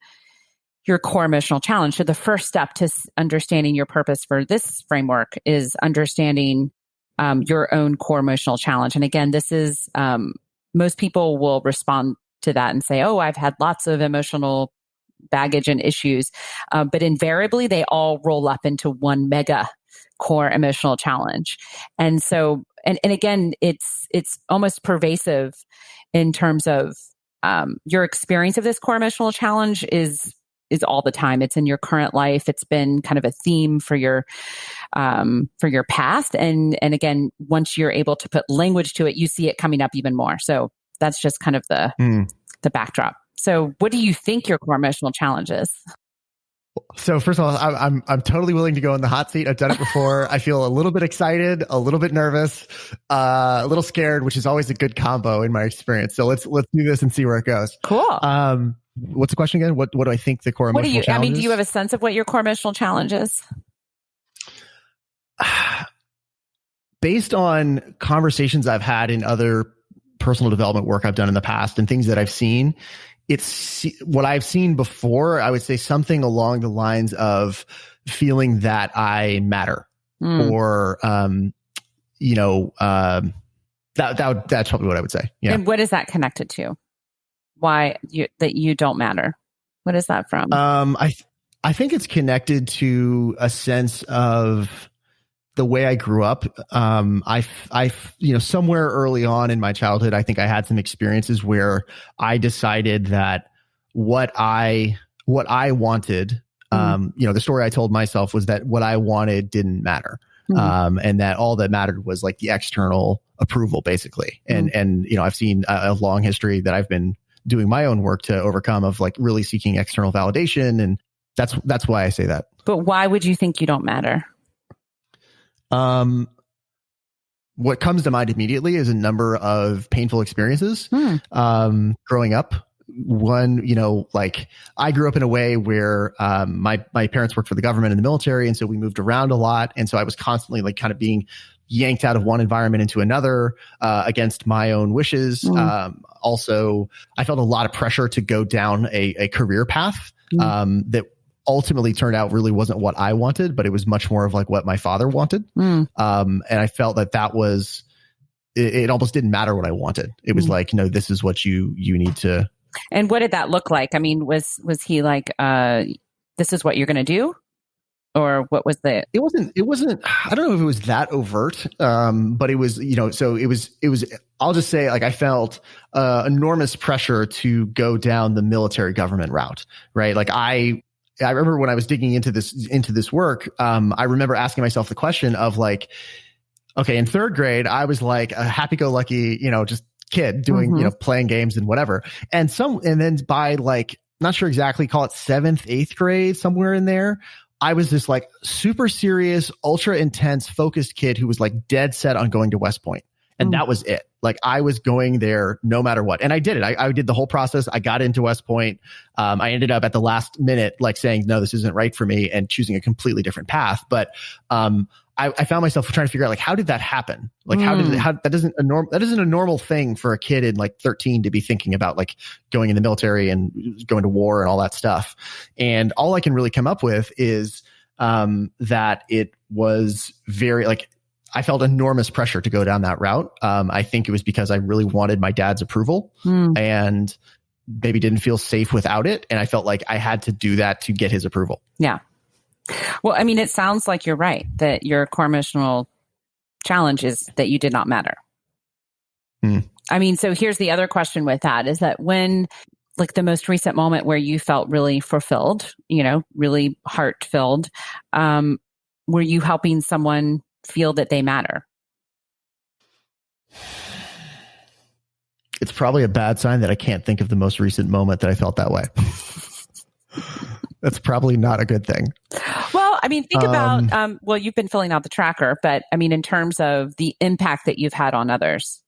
B: your core emotional challenge. So the first step to understanding your purpose for this framework is understanding your own core emotional challenge. And again, this is, most people will respond to that and say, oh, I've had lots of emotional baggage and issues. But invariably, they all roll up into one mega core emotional challenge. And so, and again, it's almost pervasive in terms of your experience of this core emotional challenge is all the time. It's in your current life. It's been kind of a theme for your past. And again, once you're able to put language to it, you see it coming up even more. So that's just kind of the backdrop. So what do you think your core emotional challenge is?
A: So first of all, I'm totally willing to go in the hot seat. I've done it before. I feel a little bit excited, a little bit nervous, a little scared, which is always a good combo in my experience. So let's do this and see where it goes.
B: Cool.
A: What's the question again? What do I think the core emotional challenge is?
B: Do you have a sense of what your core emotional challenge is?
A: based on conversations I've had in other personal development work I've done in the past and things that I've seen, it's what I've seen before. I would say something along the lines of feeling that I matter, or, that's probably what I would say. Yeah.
B: And what is that connected to? Why that you don't matter? What is that from?
A: I think it's connected to a sense of the way I grew up. Somewhere early on in my childhood, I think I had some experiences where I decided that what I wanted, the story I told myself was that what I wanted didn't matter. And that all that mattered was like the external approval, basically. And I've seen a long history that I've been doing my own work to overcome of like really seeking external validation. And that's why I say that.
B: But why would you think you don't matter?
A: What comes to mind immediately is a number of painful experiences, growing up. One, I grew up in a way where, my parents worked for the government and the military. And so we moved around a lot. And so I was constantly like kind of being yanked out of one environment into another, against my own wishes. Also, I felt a lot of pressure to go down a career path, that ultimately turned out really wasn't what I wanted, but it was much more of like what my father wanted. And I felt that was, it almost didn't matter what I wanted. It was like, no, this is what you need to.
B: And what did that look like? I mean, was he like, this is what you're going to do? Or what was the? It
A: wasn't, I don't know if it was that overt. But it was, so it was, I'll just say like, I felt, enormous pressure to go down the military government route, right? Like I remember when I was digging into this work, I remember asking myself the question of like, okay, in third grade, I was like a happy-go-lucky, just kid doing, playing games and whatever. And then by like, not sure exactly, call it 7th, 8th grade, somewhere in there, I was this like super serious, ultra intense, focused kid who was like dead set on going to West Point. And that was it. Like I was going there no matter what. And I did it. I did the whole process. I got into West Point. I ended up at the last minute, like saying, no, this isn't right for me and choosing a completely different path. But, I found myself trying to figure out like, how did that happen? Like, that isn't a normal thing for a kid in like 13 to be thinking about like going in the military and going to war and all that stuff. And all I can really come up with is, that it was very like, I felt enormous pressure to go down that route. I think it was because I really wanted my dad's approval and maybe didn't feel safe without it. And I felt like I had to do that to get his approval.
B: Yeah. Well, I mean, it sounds like you're right, that your core emotional challenge is that you did not matter. I mean, so here's the other question with that is that when like the most recent moment where you felt really fulfilled, really heart filled, were you helping someone feel that they matter?
A: It's probably a bad sign that I can't think of the most recent moment that I felt that way. That's probably not a good thing.
B: Well, I mean, think about, you've been filling out the tracker, but I mean, in terms of the impact that you've had on others.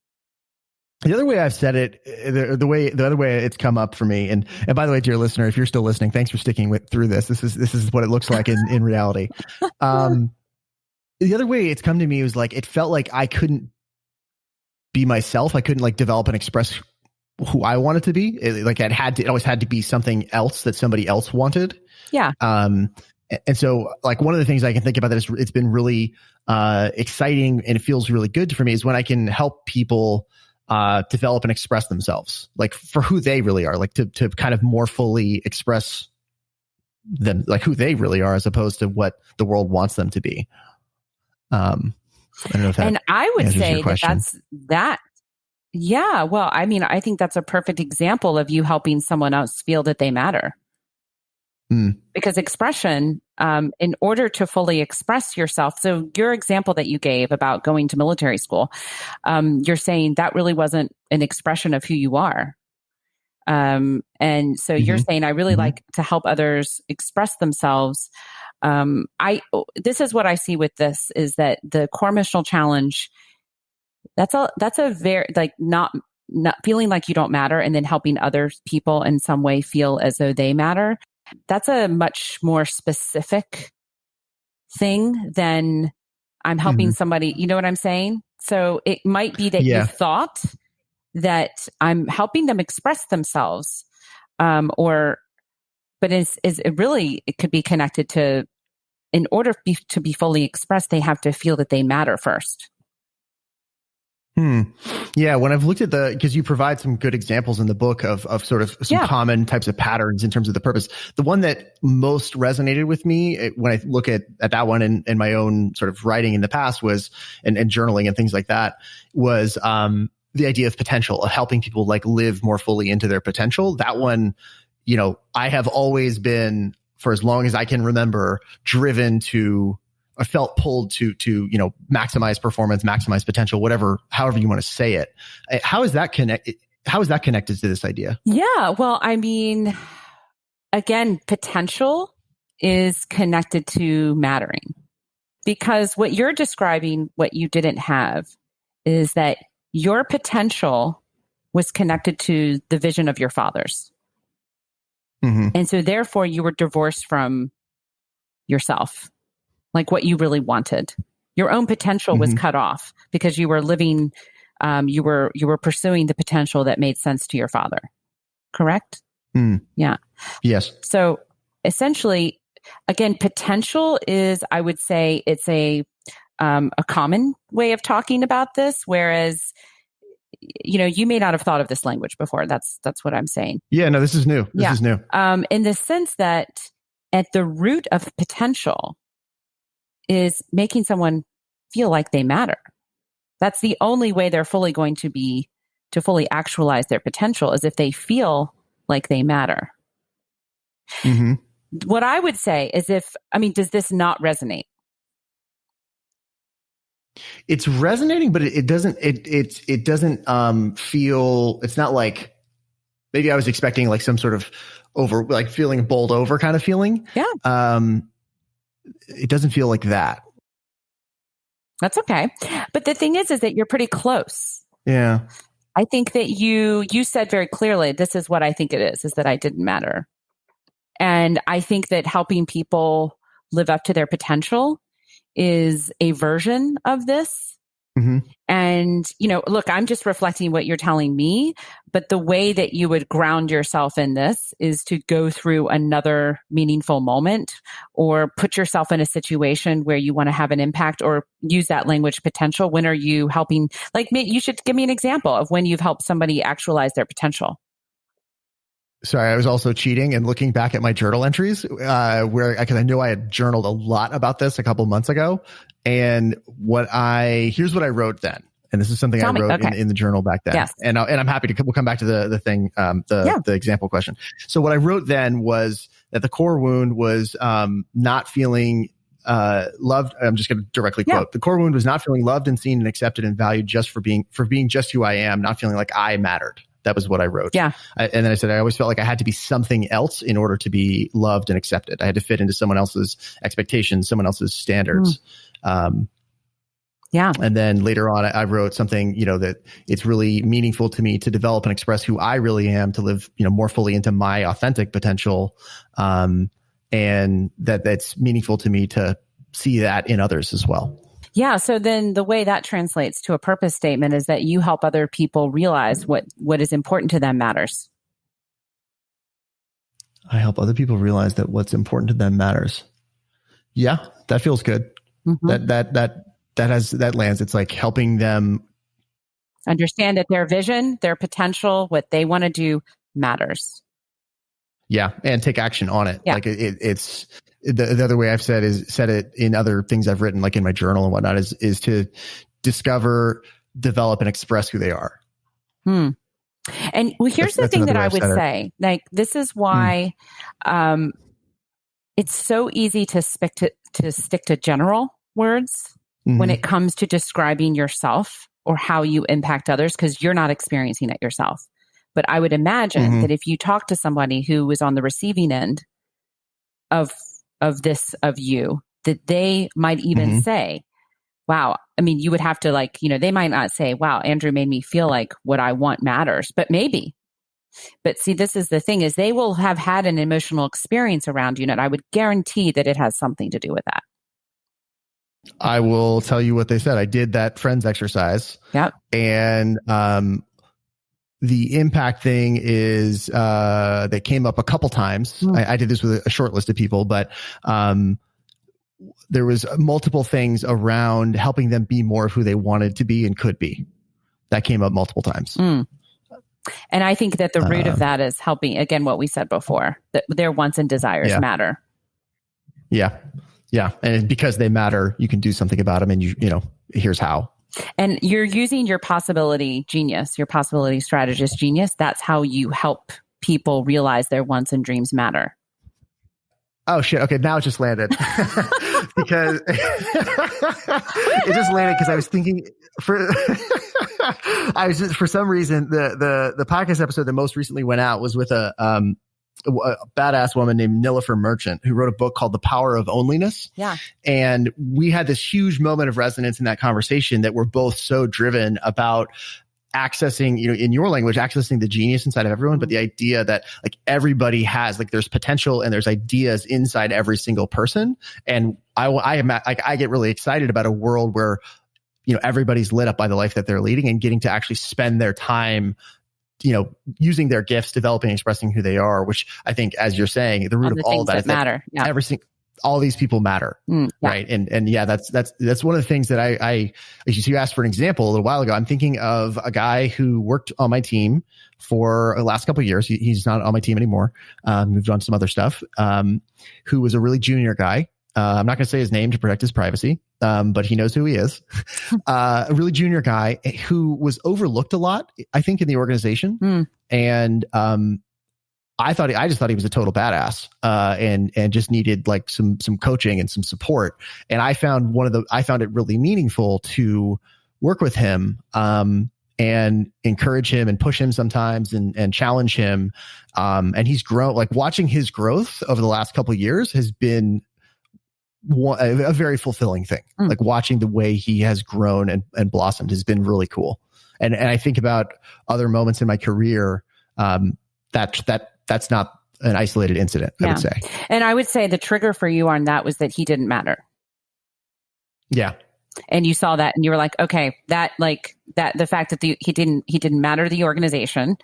A: The other way I've said it, the other way it's come up for me, and by the way, dear listener, if you're still listening, thanks for sticking through this. This is what it looks like in reality. The other way it's come to me was like, it felt like I couldn't be myself. I couldn't like develop and express who I wanted to be. It always had to be something else that somebody else wanted.
B: Yeah.
A: And so like one of the things I can think about that is it's been really exciting and it feels really good for me is when I can help people develop and express themselves, like for who they really are, like to kind of more fully express them, like who they really are, as opposed to what the world wants them to be. I don't know if that,
B: and I would say that's that. Yeah. Well, I mean, I think that's a perfect example of you helping someone else feel that they matter. Because expression, in order to fully express yourself. So your example that you gave about going to military school, you're saying that really wasn't an expression of who you are. And so you're saying, I really like to help others express themselves. This is what I see with this is that the core emotional challenge, that's a very, like not feeling like you don't matter and then helping other people in some way feel as though they matter. That's a much more specific thing than I'm helping somebody, you know what I'm saying? So it might be that you thought that I'm helping them express themselves, but it really, it could be connected to, in order to be fully expressed, they have to feel that they matter first.
A: Yeah, when I've looked at because you provide some good examples in the book of sort of some common types of patterns in terms of the purpose. The one that most resonated with me when I look at that one in my own sort of writing in the past was, and journaling and things like that, was the idea of potential, of helping people like live more fully into their potential. That one, I have always been, for as long as I can remember, driven to, I felt pulled to maximize performance, maximize potential, however you want to say it. How is that connected to this idea?
B: Yeah. Well, I mean, again, potential is connected to mattering, because what you're describing, what you didn't have, is that your potential was connected to the vision of your fathers. And so therefore you were divorced from yourself, like what you really wanted. Your own potential was cut off because you were living, you were pursuing the potential that made sense to your father. Correct? Yeah.
A: Yes.
B: So essentially, again, potential is, I would say, it's a common way of talking about this, whereas you may not have thought of this language before. That's what I'm saying.
A: Yeah, no, this is new. This is new.
B: In the sense that at the root of potential is making someone feel like they matter. That's the only way they're fully going to fully actualize their potential, is if they feel like they matter. What I would say is does this not resonate?
A: It's resonating, but it doesn't feel, it's not like, maybe I was expecting like some sort of feeling bowled over kind of feeling.
B: Yeah.
A: It doesn't feel like that.
B: That's okay. But the thing is that you're pretty close.
A: Yeah.
B: I think that you said very clearly, this is what I think it is that I didn't matter. And I think that helping people live up to their potential is a version of this. And, look, I'm just reflecting what you're telling me, but the way that you would ground yourself in this is to go through another meaningful moment, or put yourself in a situation where you want to have an impact, or use that language potential. When are you helping? Like, you should give me an example of when you've helped somebody actualize their potential.
A: Sorry, I was also cheating and looking back at my journal entries, because I know I had journaled a lot about this a couple months ago. And here's what I wrote then. And this is something I wrote in the journal back then. Yes. And I'm happy we'll come back to the thing, the example question. So what I wrote then was that the core wound was, not feeling, loved. I'm just going to directly quote. The core wound was not feeling loved and seen and accepted and valued just for being just who I am, not feeling like I mattered. That was what I wrote. Yeah. And then I said, I always felt like I had to be something else in order to be loved and accepted. I had to fit into someone else's expectations, someone else's standards. And then later on, I wrote something, that it's really meaningful to me to develop and express who I really am, to live, more fully into my authentic potential. And that's meaningful to me to see that in others as well.
B: Yeah. So then the way that translates to a purpose statement is that you help other people realize what is important to them matters.
A: I help other people realize that what's important to them matters. Yeah, that feels good. That lands. It's like helping them
B: understand that their vision, their potential, what they want to do matters.
A: Yeah. And take action on it. Yeah. Like it's the other way I've said it in other things I've written, like in my journal and whatnot, is to discover, develop, and express who they are.
B: And here's the thing that I would say, like, this is why, it's so easy to stick to general words when it comes to describing yourself or how you impact others, because you're not experiencing it yourself. But I would imagine that if you talk to somebody who was on the receiving end of you, that they might even say, wow, I mean, you would have to they might not say, wow, Andrew made me feel like what I want matters, but maybe. But see, this is the thing, is they will have had an emotional experience around you, and I would guarantee that it has something to do with that.
A: I will tell you what they said. I did that friends exercise.
B: Yep.
A: And the impact thing is that came up a couple times. I did this with a short list of people, but there was multiple things around helping them be more of who they wanted to be and could be. That came up multiple times.
B: And I think that the root of that is helping, again, what we said before, that their wants and desires matter.
A: Yeah. Yeah. And because they matter, you can do something about them, and you know, here's how.
B: And you're using your possibility genius, your possibility strategist genius. That's how you help people realize their wants and dreams matter.
A: Oh shit. Okay. Now it just landed because it just landed because I was thinking for some reason, the podcast episode that most recently went out was with a badass woman named Nilofer Merchant, who wrote a book called The Power of Onlyness.
B: Yeah.
A: And we had this huge moment of resonance in that conversation that we're both so driven about accessing, you know, in your language, accessing the genius inside of everyone, but the idea that like everybody has, like, there's potential and there's ideas inside every single person. And I get really excited about a world where, you know, everybody's lit up by the life that they're leading and getting to actually spend their time, you know, using their gifts, developing, expressing who they are, which I think, as you're saying, the root of all that is
B: matter.
A: Yeah. All these people matter. Right. And yeah, that's one of the things that I you asked for an example a little while ago. I'm thinking of a guy who worked on my team for the last couple of years. He's not on my team anymore. Moved on to some other stuff. Who was a really junior guy. I'm not going to say his name to protect his privacy. But he knows who he is. A really junior guy who was overlooked a lot, I think, in the organization. And I just thought he was a total badass, and just needed like some coaching and some support. And I found it really meaningful to work with him, and encourage him and push him sometimes and challenge him. And he's grown, like, watching his growth over the last couple of years has been a very fulfilling thing. Like, watching the way he has grown and blossomed has been really cool. And I think about other moments in my career, that's not an isolated incident, I would say.
B: And I would say the trigger for you on that was that he didn't matter.
A: Yeah.
B: And you saw that and you were like, okay, the fact that he didn't matter to the organization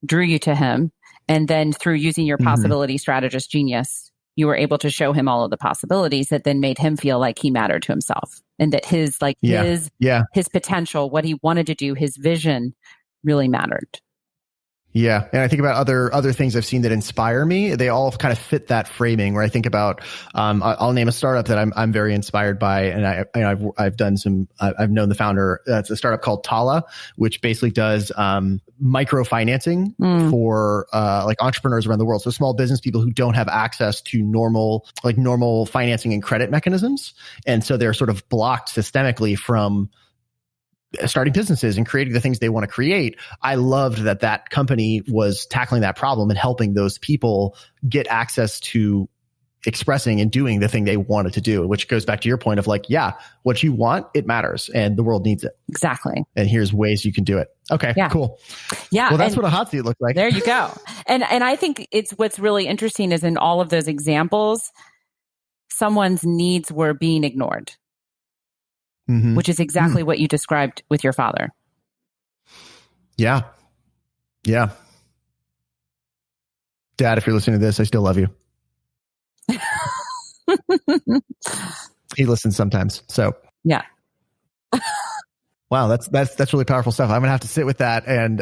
B: drew you to him. And then through using your possibility strategist genius, you were able to show him all of the possibilities that then made him feel like he mattered to himself, and that his potential, what he wanted to do, his vision really mattered.
A: Yeah. And I think about other things I've seen that inspire me. They all kind of fit that framing, where I think about, I'll name a startup that I'm very inspired by. And I've known the founder. It's a startup called Tala, which basically does, microfinancing for, like, entrepreneurs around the world. So small business people who don't have access to normal financing and credit mechanisms. And so they're sort of blocked systemically from starting businesses and creating the things they want to create. I loved that company was tackling that problem and helping those people get access to expressing and doing the thing they wanted to do, which goes back to your point of like, yeah, what you want, it matters and the world needs it.
B: Exactly.
A: And here's ways you can do it. Okay, cool.
B: Yeah.
A: Well, that's what a hot seat looks like.
B: There you go. And I think what's really interesting is in all of those examples, someone's needs were being ignored. Which is exactly what you described with your father. Yeah.
A: Yeah. Dad, if you're listening to this, I still love you. He listens sometimes. So
B: yeah.
A: Wow, that's really powerful stuff. I'm gonna have to sit with that and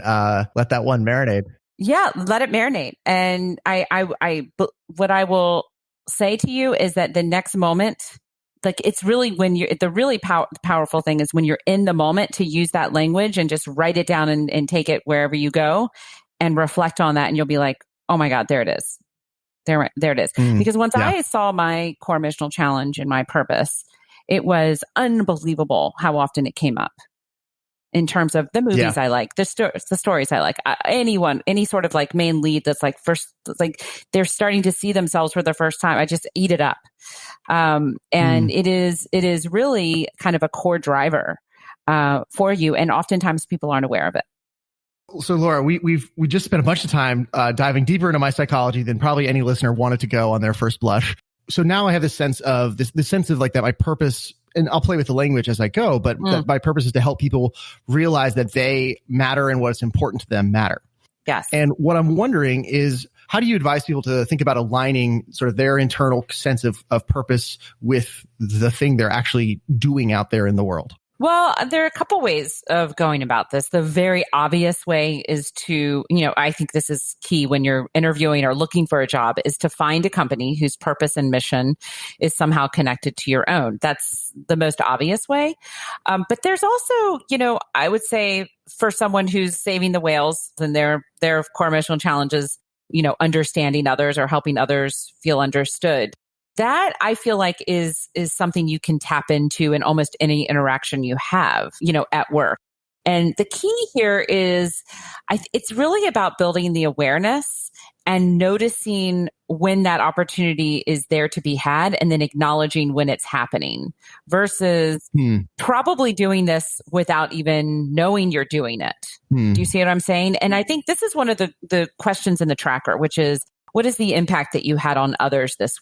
A: let that one marinate.
B: Yeah, let it marinate. And what I will say to you is that the next moment, like, it's really when the really powerful thing is when you're in the moment to use that language and just write it down and take it wherever you go and reflect on that. And you'll be like, oh my God, there it is. There it is. Because once I saw my core missional challenge and my purpose, it was unbelievable how often it came up in terms of the movies I like, the stories I like, any sort of like main lead that's like first, like they're starting to see themselves for the first time. I just eat it up. And it is really kind of a core driver for you. And oftentimes people aren't aware of it.
A: So Laura, we just spent a bunch of time diving deeper into my psychology than probably any listener wanted to go on their first blush. So now I have this sense of like that my purpose and I'll play with the language as I go, but that my purpose is to help people realize that they matter and what's important to them matter.
B: Yes.
A: And what I'm wondering is, how do you advise people to think about aligning sort of their internal sense of purpose with the thing they're actually doing out there in the world?
B: Well, there are a couple ways of going about this. The very obvious way is to, I think this is key when you're interviewing or looking for a job, is to find a company whose purpose and mission is somehow connected to your own. That's the most obvious way. But there's also, I would say for someone who's saving the whales and their core mission challenges, understanding others or helping others feel understood. That I feel like is something you can tap into in almost any interaction you have, at work. And the key here is it's really about building the awareness and noticing when that opportunity is there to be had and then acknowledging when it's happening versus probably doing this without even knowing you're doing it. Do you see what I'm saying? And I think this is one of the questions in the tracker, which is, what is the impact that you had on others this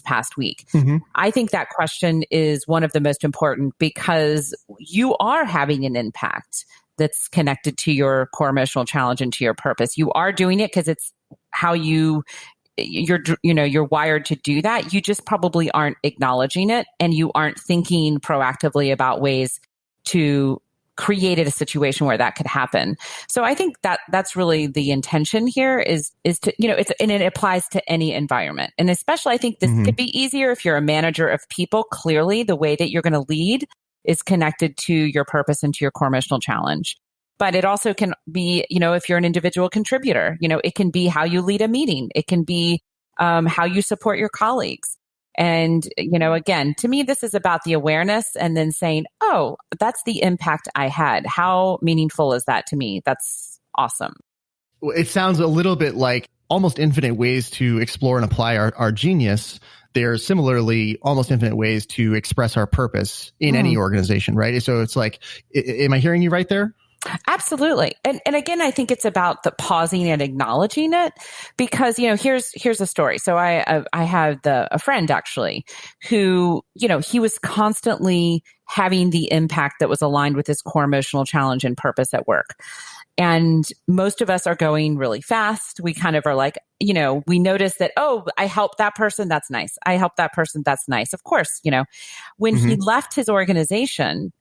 B: past week? I think that question is one of the most important because you are having an impact that's connected to your core missional challenge and to your purpose. You are doing it because it's how you're wired to do that. You just probably aren't acknowledging it and you aren't thinking proactively about ways to created a situation where that could happen. So I think that that's really the intention here is to, and it applies to any environment. And especially I think this could be easier if you're a manager of people. Clearly, the way that you're going to lead is connected to your purpose and to your core missional challenge. But it also can be, if you're an individual contributor, it can be how you lead a meeting. It can be how you support your colleagues. And, again, to me, this is about the awareness and then saying, oh, that's the impact I had. How meaningful is that to me? That's awesome.
A: It sounds a little bit like almost infinite ways to explore and apply our genius. There are similarly almost infinite ways to express our purpose in any organization, right? So it's like, am I hearing you right there?
B: Absolutely. And again, I think it's about the pausing and acknowledging it because, here's a story. So I had a friend actually who, he was constantly having the impact that was aligned with his core emotional challenge and purpose at work. And most of us are going really fast. We kind of are like, we notice that, oh, I helped that person. That's nice. I helped that person. That's nice. Of course, when he left his organization,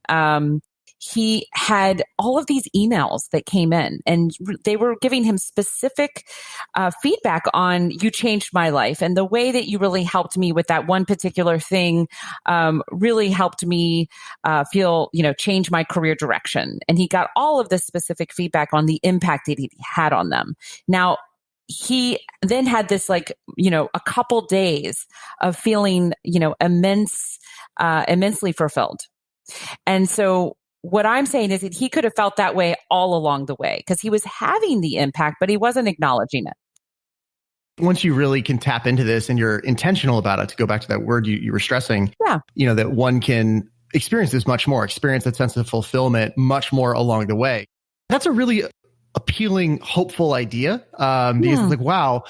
B: he had all of these emails that came in and they were giving him specific feedback on, you changed my life. And the way that you really helped me with that one particular thing really helped me feel, change my career direction. And he got all of this specific feedback on the impact that he had on them. Now, he then had this a couple days of feeling, immensely fulfilled. And so what I'm saying is that he could have felt that way all along the way because he was having the impact, but he wasn't acknowledging it.
A: Once you really can tap into this and you're intentional about it, to go back to that word you were stressing, that one can experience that sense of fulfillment much more along the way. That's a really appealing, hopeful idea. Because it's like, wow,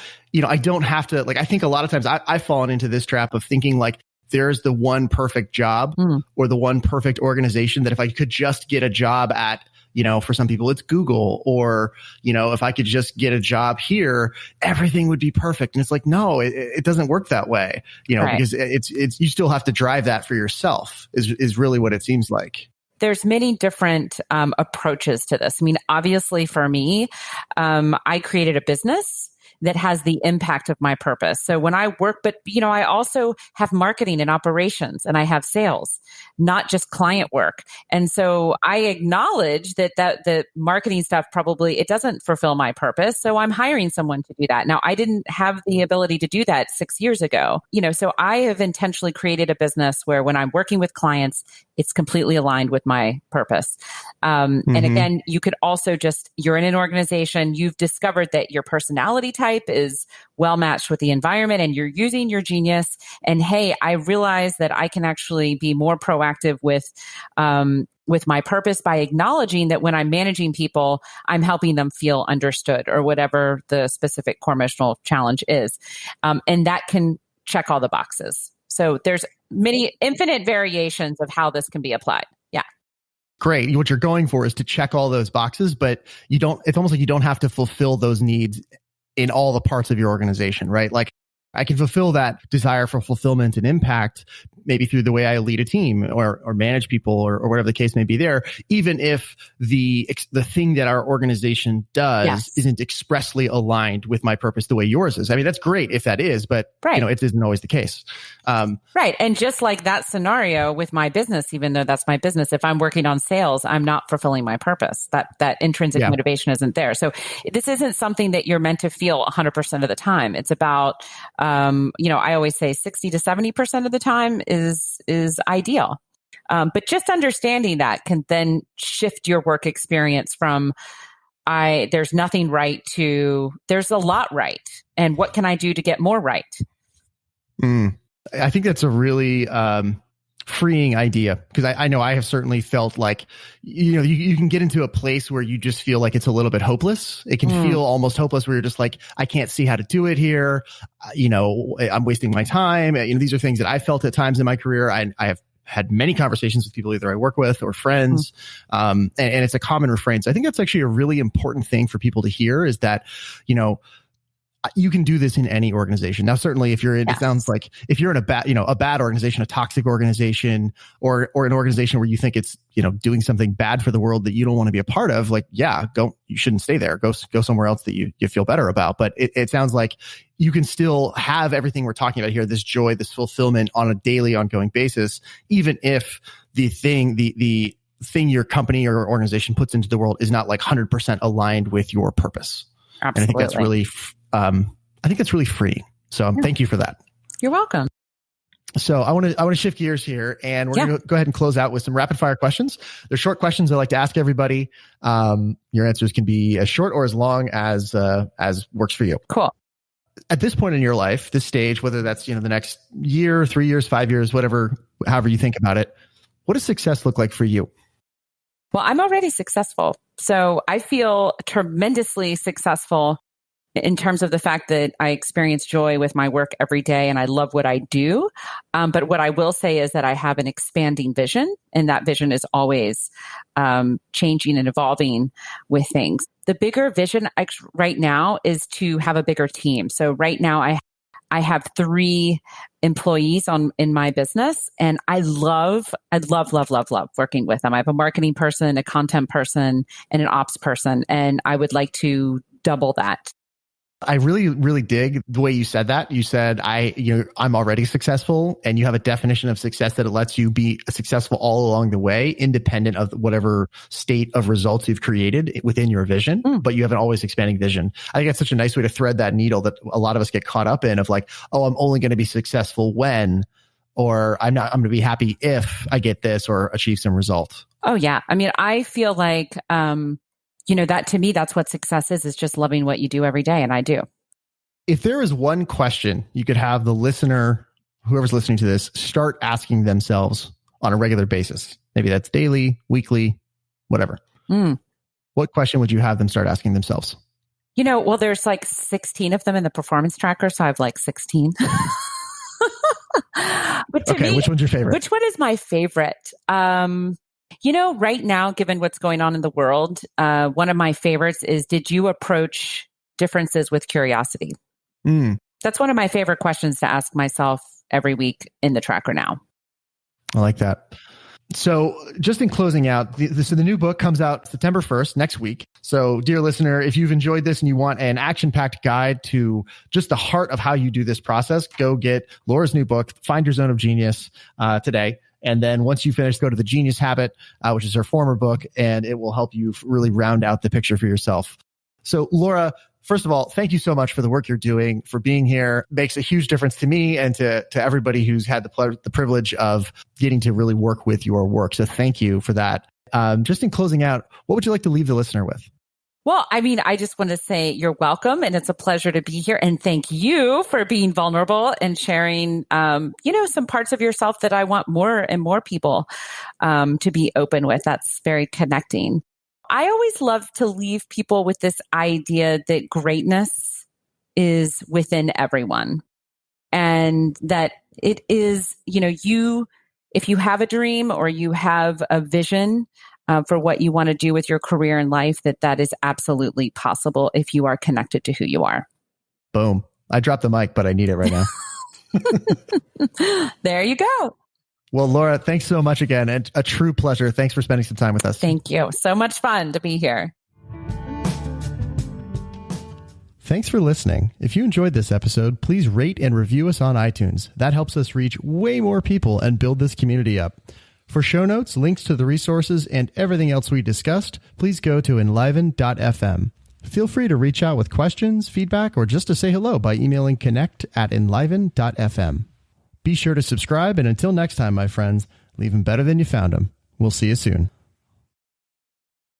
A: I don't have to, I think a lot of times I've fallen into this trap of thinking there's the one perfect job or the one perfect organization that if I could just get a job at, for some people it's Google, or, if I could just get a job here, everything would be perfect. And it's like, no, it doesn't work that way, right. Because it's, you still have to drive that for yourself is really what it seems like.
B: There's many different approaches to this. I mean, obviously for me, I created a business that has the impact of my purpose. So when I work, but I also have marketing and operations and I have sales, not just client work. And so I acknowledge that the marketing stuff probably, it doesn't fulfill my purpose. So I'm hiring someone to do that. Now, I didn't have the ability to do that 6 years ago, so I have intentionally created a business where when I'm working with clients, it's completely aligned with my purpose. And again, you could also you're in an organization, you've discovered that your personality type is well matched with the environment and you're using your genius. And hey, I realize that I can actually be more proactive with my purpose by acknowledging that when I'm managing people, I'm helping them feel understood or whatever the specific core missional challenge is. And that can check all the boxes. So there's many infinite variations of how this can be applied. Yeah.
A: Great. What you're going for is to check all those boxes, but it's almost like you don't have to fulfill those needs in all the parts of your organization, right? Like I can fulfill that desire for fulfillment and impact maybe through the way I lead a team or manage people or whatever the case may be there, even if the thing that our organization does isn't expressly aligned with my purpose the way yours is. I mean, that's great if that is, but it isn't always the case.
B: Right. And just like that scenario with my business, even though that's my business, if I'm working on sales, I'm not fulfilling my purpose. That intrinsic motivation isn't there. So this isn't something that you're meant to feel 100% of the time. It's about, I always say 60 to 70% of the time is ideal. But just understanding that can then shift your work experience from there's nothing right to there's a lot right. And what can I do to get more right?
A: I think that's a really freeing idea, because I know I have certainly felt like, you can get into a place where you just feel like it's a little bit hopeless. It can feel almost hopeless where you're just like, I can't see how to do it here. I'm wasting my time. These are things that I felt at times in my career. I have had many conversations with people either I work with or friends. And it's a common refrain. So I think that's actually a really important thing for people to hear, is that, you can do this in any organization. Now, certainly if you're in, it sounds like if you're in a bad organization, a toxic organization, or an organization where you think it's, doing something bad for the world that you don't want to be a part of, you shouldn't stay there. Go somewhere else that you feel better about. But it sounds like you can still have everything we're talking about here, this joy, this fulfillment on a daily, ongoing basis, even if the thing your company or organization puts into the world is not like 100% aligned with your purpose.
B: Absolutely.
A: And I think that's really freeing. So thank you for that.
B: You're welcome.
A: So I want to shift gears here, and we're going to go ahead and close out with some rapid fire questions. They're short questions I like to ask everybody. Your answers can be as short or as long as works for you.
B: Cool.
A: At this point in your life, this stage, whether that's, the next year, 3 years, 5 years, however you think about it, what does success look like for you?
B: Well, I'm already successful. So I feel tremendously successful in terms of the fact that I experience joy with my work every day and I love what I do. But what I will say is that I have an expanding vision, and that vision is always changing and evolving with things. The bigger vision right now is to have a bigger team. So right now I have 3 employees in my business, and I love working with them. I have a marketing person, a content person, and an ops person, and I would like to double that.
A: I really, really dig the way you said that. You said, I'm already successful, and you have a definition of success that it lets you be successful all along the way, independent of whatever state of results you've created within your vision, but you have an always expanding vision. I think that's such a nice way to thread that needle that a lot of us get caught up in, of like, oh, I'm only going to be successful when, or I'm going to be happy if I get this or achieve some result.
B: Oh yeah. I mean, I feel like, that to me, that's what success is just loving what you do every day. And I do.
A: If there is one question you could have the listener, whoever's listening to this, start asking themselves on a regular basis, maybe that's daily, weekly, whatever. What question would you have them start asking themselves?
B: Well, there's like 16 of them in the performance tracker. So I have like 16. But to me,
A: which one's your favorite?
B: Which one is my favorite? Right now, given what's going on in the world, one of my favorites is, did you approach differences with curiosity? That's one of my favorite questions to ask myself every week in the tracker now.
A: I like that. So just in closing out, the new book comes out September 1st, next week. So dear listener, if you've enjoyed this and you want an action-packed guide to just the heart of how you do this process, go get Laura's new book, Find Your Zone of Genius, today. And then once you finish, go to The Genius Habit, which is her former book, and it will help you really round out the picture for yourself. So Laura, first of all, thank you so much for the work you're doing, for being here. It makes a huge difference to me and to everybody who's had the privilege of getting to really work with your work. So thank you for that. Just in closing out, what would you like to leave the listener with?
B: Well, I mean, I just want to say you're welcome, and it's a pleasure to be here. And thank you for being vulnerable and sharing, some parts of yourself that I want more and more people to be open with. That's very connecting. I always love to leave people with this idea that greatness is within everyone, and that it is, if you have a dream or you have a vision for what you want to do with your career and life, that is absolutely possible if you are connected to who you are.
A: Boom. I dropped the mic, but I need it right now.
B: There you go.
A: Well, Laura, thanks so much again. And a true pleasure. Thanks for spending some time with us.
B: Thank you. So much fun to be here.
A: Thanks for listening. If you enjoyed this episode, please rate and review us on iTunes. That helps us reach way more people and build this community up. For show notes, links to the resources, and everything else we discussed, please go to enliven.fm. Feel free to reach out with questions, feedback, or just to say hello by emailing connect@enliven.fm. Be sure to subscribe, and until next time, my friends, leave them better than you found them. We'll see you soon.